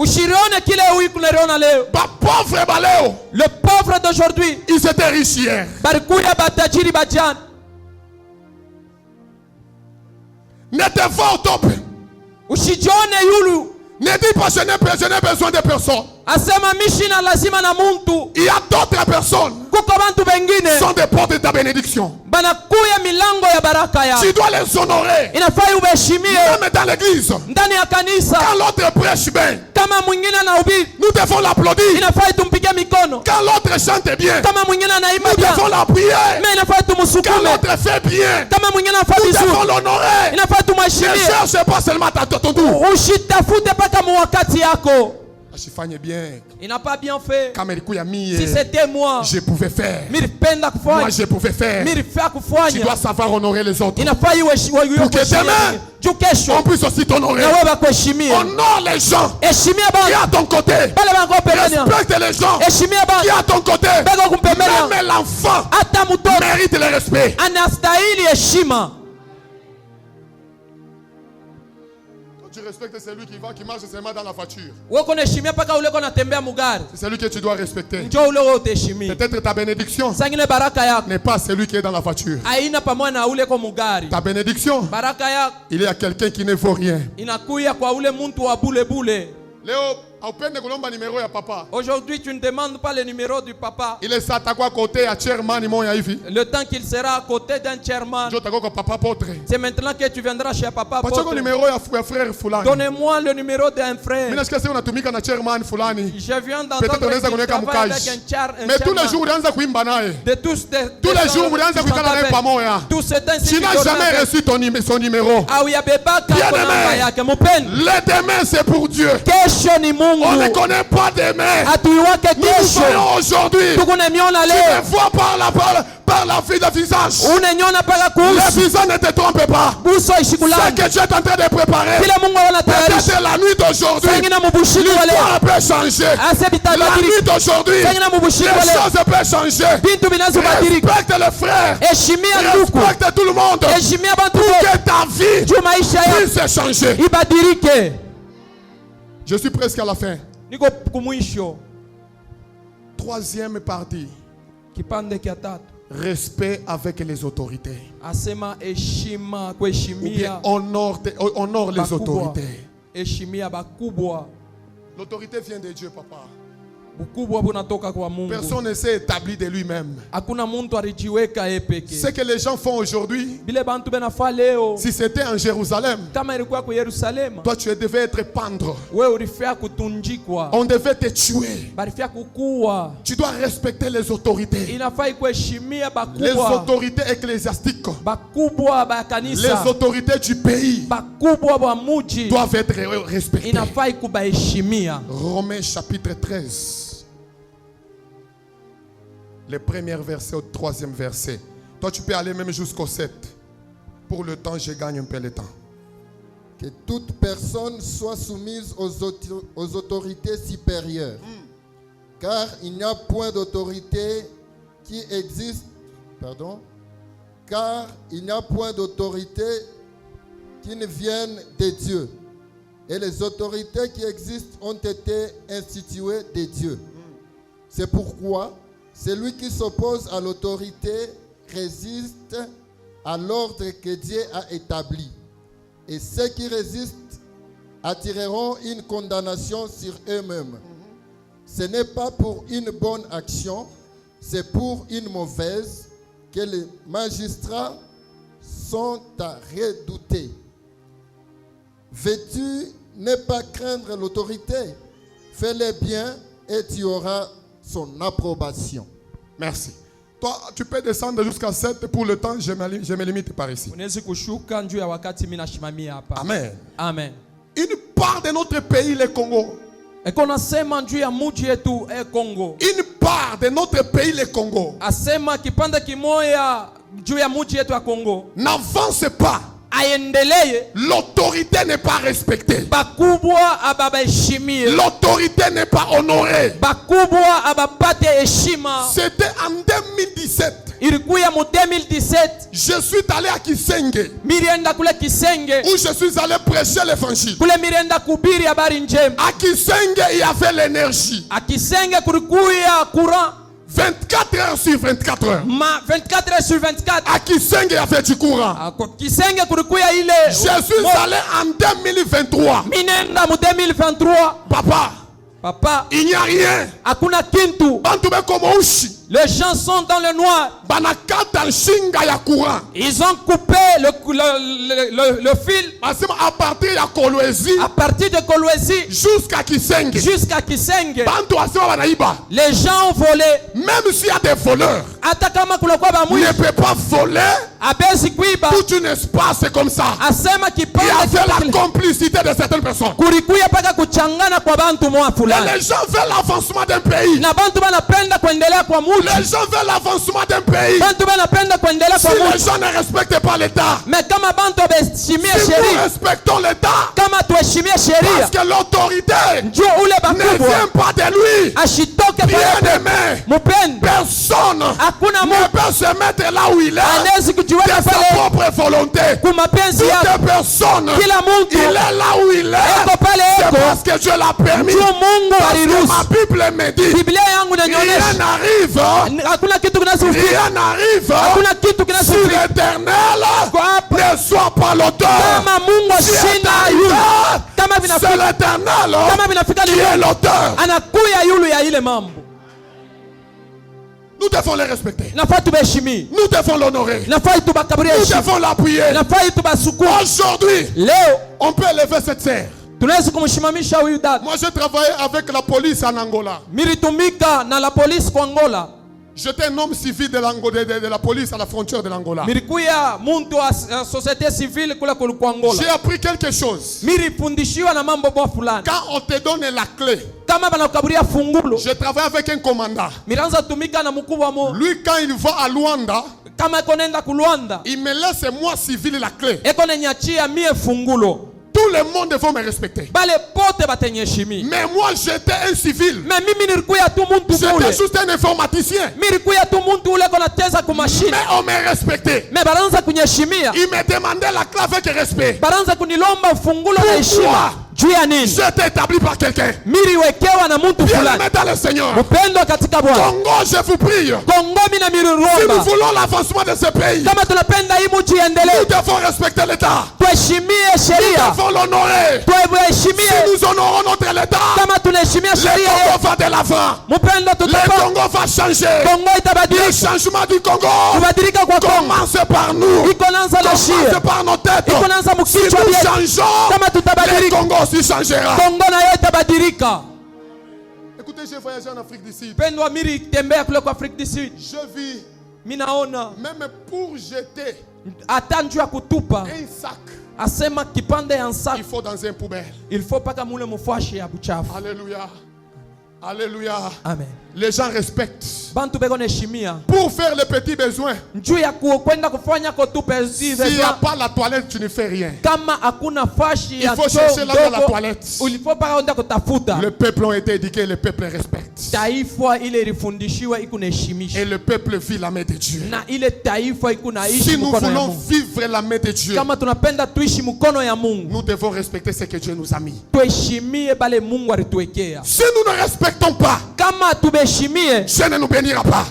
Le pauvre d'aujourd'hui,
ils étaient riches hier. Ne te vois au top. Ne dis pas je n'ai besoin de personne. Il y a d'autres personnes qui sont des portes de ta bénédiction. Tu dois les honorer. Même dans l'église. Quand l'autre prêche bien, nous devons l'applaudir. Quand l'autre chante bien, nous devons l'appuyer. Quand l'autre fait bien, nous devons l'honorer. Ne cherche pas seulement ton tour.
Il n'a pas bien fait.
Si
c'était moi,
je pouvais faire. Moi, je pouvais faire. Tu dois savoir honorer les autres. Pour que demain, on puisse aussi t'honorer. Honore les gens qui sont à ton côté. Respecte les gens qui sont à ton côté. Même l'enfant mérite le respect. Tu respectes celui qui marche seulement dans la voiture. C'est celui que tu dois respecter. Peut-être ta bénédiction n'est pas celui qui est dans la voiture. Ta bénédiction, il y a quelqu'un qui ne vaut rien. Léo,
Aujourd'hui, tu ne demandes pas le numéro du papa.
Il est à côté à chairman.
Le temps qu'il sera à côté d'un chairman, c'est maintenant que tu viendras chez papa. Donnez-moi le numéro d'un frère. Je viens d'entendre qu'il travaille avec un chairman.
Mais tous les jours,
de tous
tu n'as jamais reçu son numéro. Le demain, c'est pour Dieu. On ne connaît pas demain. Nous voyons aujourd'hui. Tu me vois par la vie de visage. Le visage ne te trompe pas. Ce que tu es en train de préparer, peut-être la nuit d'aujourd'hui, l'histoire peut changer. La nuit d'aujourd'hui, les choses peuvent changer. Respecte le frère. Respecte tout le monde. Pour que ta vie puisse changer. Je suis presque à la fin. Troisième partie. Respect avec les autorités. Ou bien honore les autorités. L'autorité vient de Dieu, papa. Personne ne s'est établi de lui-même. Ce que les gens font aujourd'hui, si c'était en Jérusalem, toi tu devais être pendre. On devait te tuer. Tu dois respecter les autorités. Les autorités ecclésiastiques, les autorités du pays doivent être respectées. Romains chapitre 13. Le premier verset au troisième verset. Toi, tu peux aller même jusqu'au 7. Pour le temps, je gagne un peu le temps.
Que toute personne soit soumise aux autorités supérieures. Car il n'y a point d'autorité qui existe. Car il n'y a point d'autorité qui ne vienne de Dieu. Et les autorités qui existent ont été instituées de Dieu. C'est pourquoi celui qui s'oppose à l'autorité résiste à l'ordre que Dieu a établi. Et ceux qui résistent attireront une condamnation sur eux-mêmes. Ce n'est pas pour une bonne action, c'est pour une mauvaise que les magistrats sont à redouter. Veux-tu ne pas craindre l'autorité? Fais-le bien et tu auras son approbation.
Merci. Toi, tu peux descendre jusqu'à 7 pour le temps, je me limite par ici. Amen.
Amen.
Une part de notre pays, le Congo.
Une
part de notre pays, le Congo. N'avance pas. L'autorité n'est pas respectée. L'autorité n'est pas honorée. C'était en 2017. Je suis allé à Kisenge, où je suis allé prêcher l'évangile. À Kisenge, il y avait l'énergie. 24 heures sur 24 heures.
24 heures sur 24.
À Kisenge, il y avait du courant. Je suis allé en 2023. Papa, il n'y a rien.
Les gens sont dans le noir. Ils ont coupé le fil.
À partir de Kolwezi jusqu'à Kisenge.
Les gens ont volé.
Même s'il y a des voleurs, ne peut pas voler tout un espace comme ça. Il y avait la complicité de certaines personnes. Et les gens veulent l'avancement d'un pays. Les gens veulent l'avancement d'un pays. Si les gens ne respectent pas l'État, si nous respectons l'État, parce que l'autorité ne vient pas de lui. Bien-aimé, personne ne peut se mettre là où il est de sa propre volonté. Toute personne, il est là où il est, c'est parce que Dieu l'a permis. Parce que ma Bible me dit, rien n'arrive rien n'arrive si l'Éternel ne soit pas l'auteur. C'est l'Éternel qui est l'auteur. Nous devons les respecter. Nous devons l'honorer. Nous devons l'appuyer. Aujourd'hui, on peut élever cette serre. Moi, j'ai travaillé avec la police en Angola. J'étais un homme civil de la police à la frontière de l'Angola. J'ai appris quelque chose. Quand on te donne la clé, je travaille avec un commandant. Lui, quand il va à Luanda, il me laisse moi civil la clé. Tout le monde va me respecter. Mais moi j'étais un civil. J'étais juste un informaticien. Mais on me respectait. Il me demandait la clé avec respect. Pourquoi? J'étais établi par quelqu'un. Bien-aimé dans le Seigneur. Congo, je vous prie. Si nous voulons l'avancement de ce pays, nous devons respecter l'État. Nous devons l'honorer. Si nous honorons notre État, le Congo va de l'avant. Le Congo va changer. Le changement du Congo commence par nous. Commence par nos têtes. Si nous changeons, le Congo aussi changera. Écoutez, j'ai voyagé en Afrique du Sud. Je vis, même pour jeter un sac, il faut dans un poubelle. Alléluia. Alléluia. Amen. Les gens respectent. Pour faire les petits besoins. S'il n'y a pas la toilette, tu ne fais rien. Il faut chercher là dans la toilette. Le peuple a été éduqué, le peuple respecte. Et le peuple vit la main de Dieu. Si nous voulons vivre la main de Dieu, nous devons respecter ce que Dieu nous a mis. Si nous ne respectons pas, Dieu ne nous bénira pas.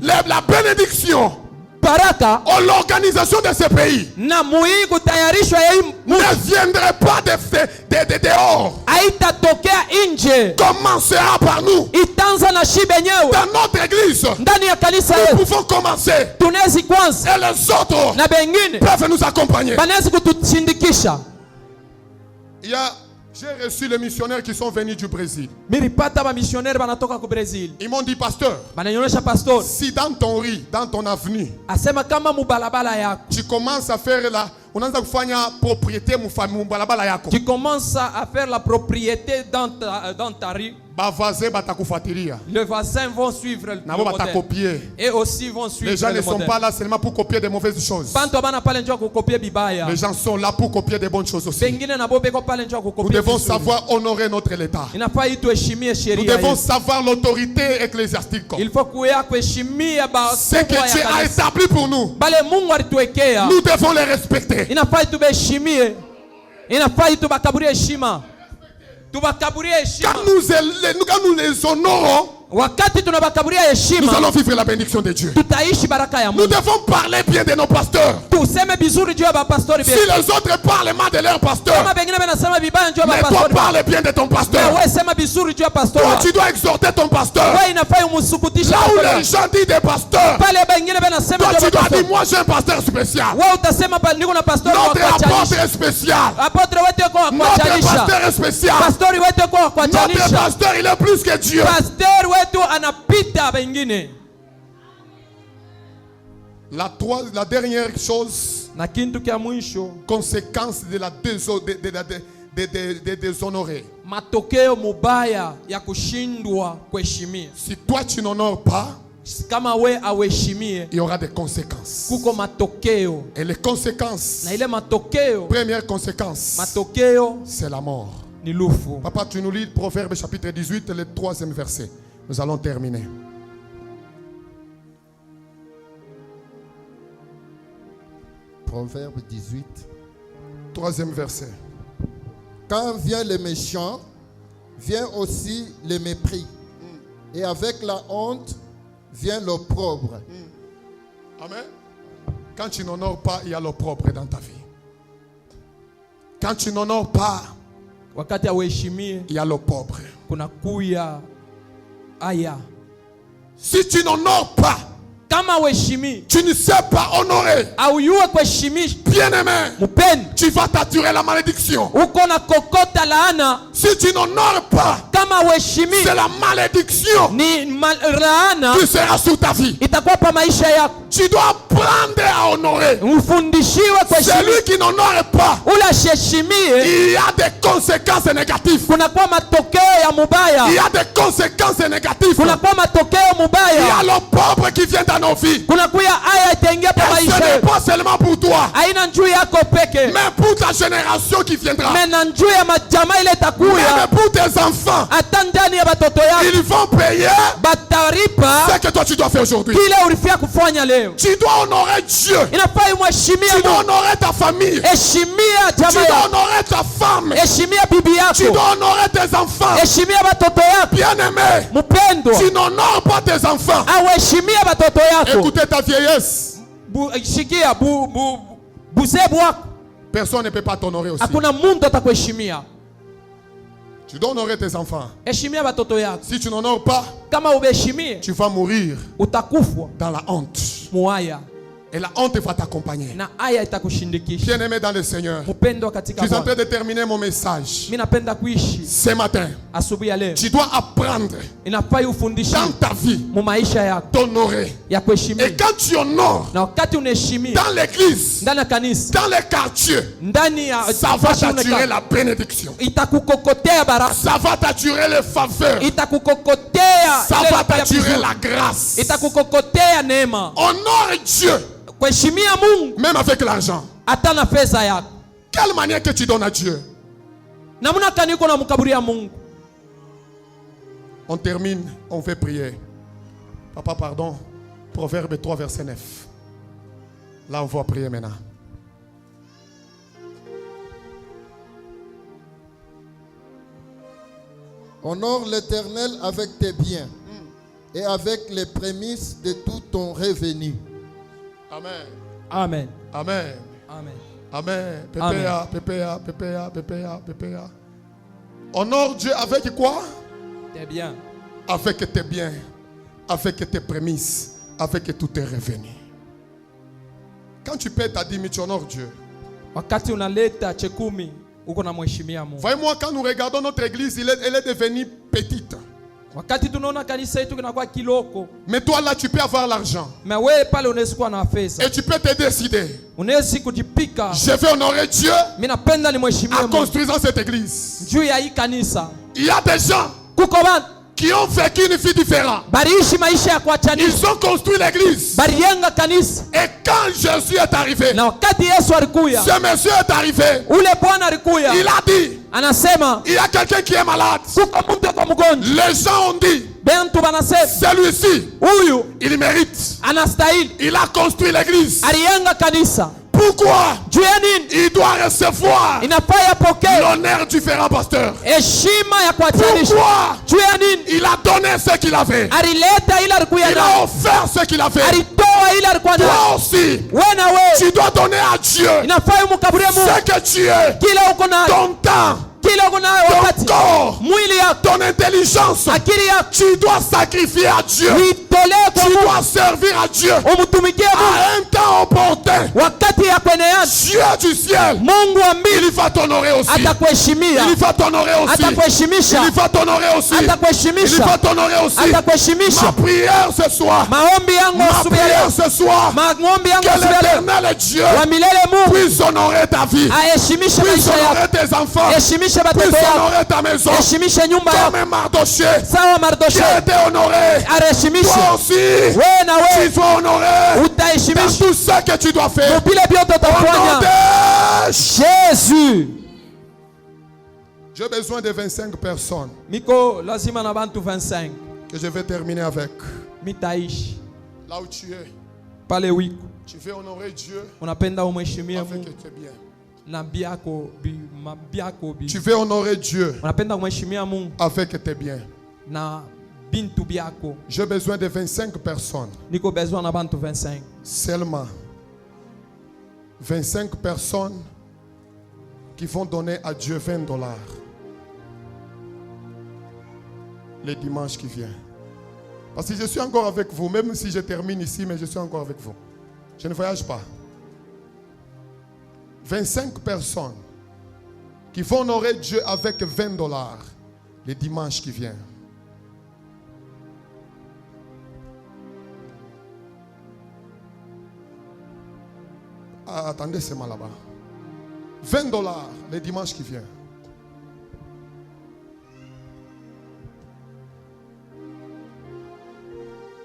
La bénédiction ou l'organisation de ce pays ne viendrait pas de dehors. Commencera par nous. Dans notre église, nous pouvons commencer. Et les autres peuvent nous accompagner. J'ai reçu les missionnaires qui sont venus du Brésil. Ils m'ont dit, pasteur, si dans ton riz, dans ton avenue, tu commences à faire
tu commences à faire la propriété dans ta rue,
les
voisins vont suivre le modèle. Et aussi vont suivre.
Les gens ne sont
modèle.
pas là seulement pour copier des mauvaises choses. Les gens sont là pour copier des bonnes choses aussi. Nous devons savoir honorer notre État. Nous devons savoir l'autorité ecclésiastique. Ce que Dieu a établi pour nous, nous devons les respecter. Quand nous les honorons, nous allons vivre la bénédiction de Dieu. Nous devons parler bien de nos pasteurs. Si les autres parlent mal de leur pasteur, mais toi parle bien de ton pasteur. Toi tu dois exhorter ton pasteur. Là où les gens disent des pasteurs, toi tu dois dire, moi j'ai un pasteur spécial. Notre apôtre est spécial. Notre pasteur est spécial. Notre pasteur il est plus que Dieu. La dernière chose, conséquence de la déshonorer. Si toi tu n'honores pas, il y aura des conséquences. Et les conséquences, première conséquence, c'est la mort. Papa, tu nous lis Proverbe chapitre 18, le 3e verset. Nous allons terminer.
Proverbe 18.
3e verset.
Quand vient le méchant, vient aussi le mépris. Et avec la honte, vient l'opprobre.
Amen. Quand tu n'honores pas, il y a l'opprobre dans ta vie. Quand tu n'honores pas, il y a l'opprobre. Si tu n'honores pas, tu ne sais pas honorer. Bien-aimé, tu vas t'attirer la malédiction. Si tu n'honores pas, c'est la malédiction qui sera sous ta vie. Tu dois apprendre à honorer. Celui qui n'honore pas, il y a des conséquences négatives. Il y a des conséquences négatives. Il y a le pauvre qui vient dans nos vies. Et ce n'est pas seulement pour toi, mais pour ta génération qui viendra. Même pour tes enfants. Ils vont payer ce que toi tu dois faire aujourd'hui. Tu dois honorer Dieu. Tu dois honorer ta famille. Tu dois honorer ta femme. Tu dois honorer tes enfants. Bien-aimé, tu n'honores pas tes enfants. Écoutez ta vieillesse. Personne ne peut pas t'honorer aussi. Tu dois honorer tes enfants. Si tu n'honores pas, tu vas mourir dans la honte. Et la honte va t'accompagner. Bien-aimé dans le Seigneur, je suis en train de terminer mon message. Ce matin, tu dois apprendre dans ta vie d'honorer. Et quand tu honores dans l'église, dans les quartiers, ça va t'attirer la bénédiction. Ça va t'attirer les faveurs. Ça va t'attirer la grâce. Honore Dieu. Même avec l'argent. Quelle manière que tu donnes à Dieu? On termine, on fait prier. Papa, pardon. Proverbe 3, verset 9. Là, on va prier maintenant.
Honore l'Éternel avec tes biens et avec les prémices de tout ton revenu.
Amen.
Amen.
Amen.
Amen.
Amen. Pépéa. Honore Dieu avec quoi?
Tes biens.
Avec tes biens. Avec tes prémices. Avec tous tes revenus. Quand tu paies ta dîme, tu honores Dieu. Voyez-moi, quand nous regardons notre église, elle est devenue petite. Mais toi là tu peux avoir l'argent. Et tu peux te décider. Je vais honorer Dieu en construisant cette église. Il y a des gens qui ont vécu une vie différente. Ils ont construit l'église. Et quand Jésus est arrivé, ce monsieur est arrivé. Il a dit, il y a quelqu'un qui est malade. Les gens ont dit, celui-ci, il mérite. Il a construit l'église. Pourquoi il doit recevoir l'honneur du différent pasteur? Pourquoi il a donné ce qu'il avait? Il a offert ce qu'il avait. Toi aussi, tu dois donner à Dieu ce que tu es, ton temps, ton corps, ton intelligence. Tu dois sacrifier à Dieu. Tu dois servir à Dieu à un temps opportun. Dieu du ciel, il va t'honorer aussi. Il va t'honorer aussi. Il va t'honorer aussi. Il va t'honorer aussi. Ma prière ce soir, que l'Éternel Dieu puisse honorer ta vie, puisse honorer tes enfants, puisse honorer ta maison, comme Mardoché qui a été honoré. Toi aussi, tu sois honoré dans tout ce que tu dois faire. Au nom de
Jésus.
J'ai besoin de 25 personnes que je vais terminer avec. Là où tu es, tu veux honorer Dieu avec tes biens. Tu veux honorer Dieu avec tes biens.
bintu byako.
J'ai besoin de 25 personnes.
Niko besoin na bantu 25.
Seulement 25 personnes qui vont donner à Dieu $20 le dimanche qui vient. Parce que je suis encore avec vous, même si je termine ici, mais je suis encore avec vous. Je ne voyage pas. 25 personnes qui vont honorer Dieu avec $20 le dimanche qui vient. Ah, attendez, c'est mal là-bas. $20 le dimanche qui vient.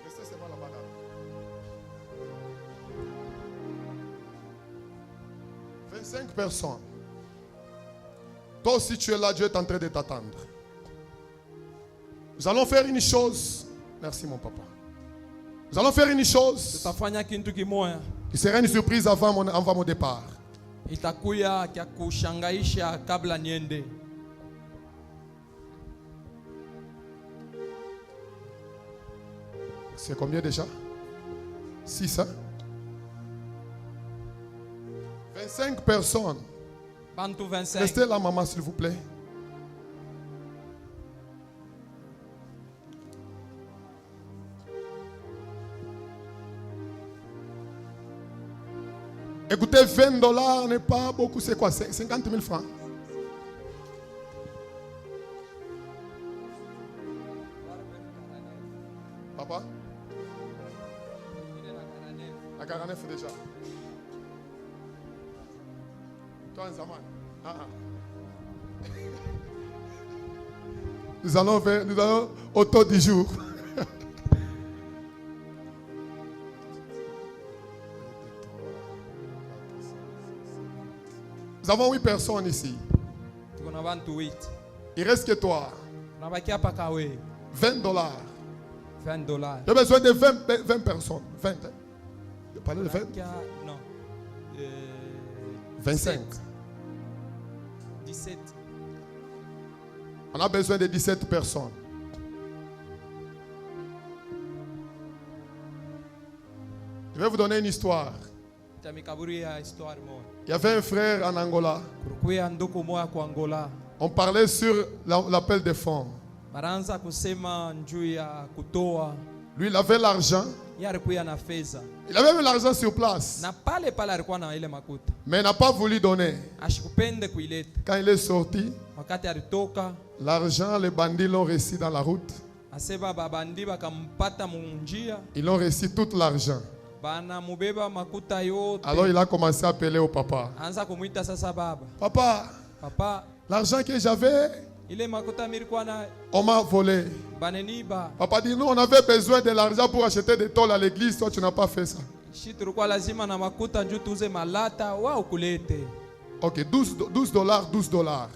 Restez seulement là-bas. 25 personnes. Toi aussi tu es là, Dieu est en train de t'attendre. Nous allons faire une chose. Merci mon papa. Nous allons faire une chose
Tutafanya kintu kimoya.
qui sera une surprise avant mon départ.
Itakuya kya kushangaisha kabla niende.
C'est combien déjà? 6, hein? 25 personnes.
Bantu 25.
Restez là, maman, s'il vous plaît. Écoutez, $20 n'est pas beaucoup. C'est quoi? 50 000 francs. Papa? La 49 déjà. Toi, un zaman. Nous allons au taux du jour. Nous avons 8 personnes ici. Il reste que toi. $20.
$20.
J'ai besoin de 20 personnes. 20. Hein? Je parlais de 20.
Non.
25.
17.
On a besoin de 17 personnes. Je vais vous donner une histoire. Il y avait un frère en Angola. On parlait sur l'appel des fonds. Lui, il avait l'argent. Il avait même l'argent sur place. Mais il n'a pas voulu donner. Quand il est sorti, l'argent, les bandits l'ont reçu dans la route. Ils ont reçu tout l'argent. Alors il a commencé à appeler au papa. Papa, l'argent que j'avais, on m'a volé. Papa dit, nous on avait besoin de l'argent pour acheter des tôles à l'église. Toi tu n'as pas fait ça. Ok, $12.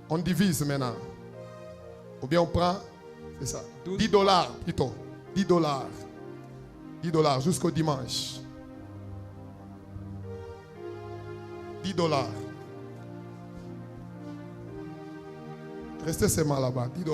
On divise maintenant. Ou bien on prend, c'est ça, $10 plutôt. $10 jusqu'au dimanche. $10. Restez seulement là-bas. $10.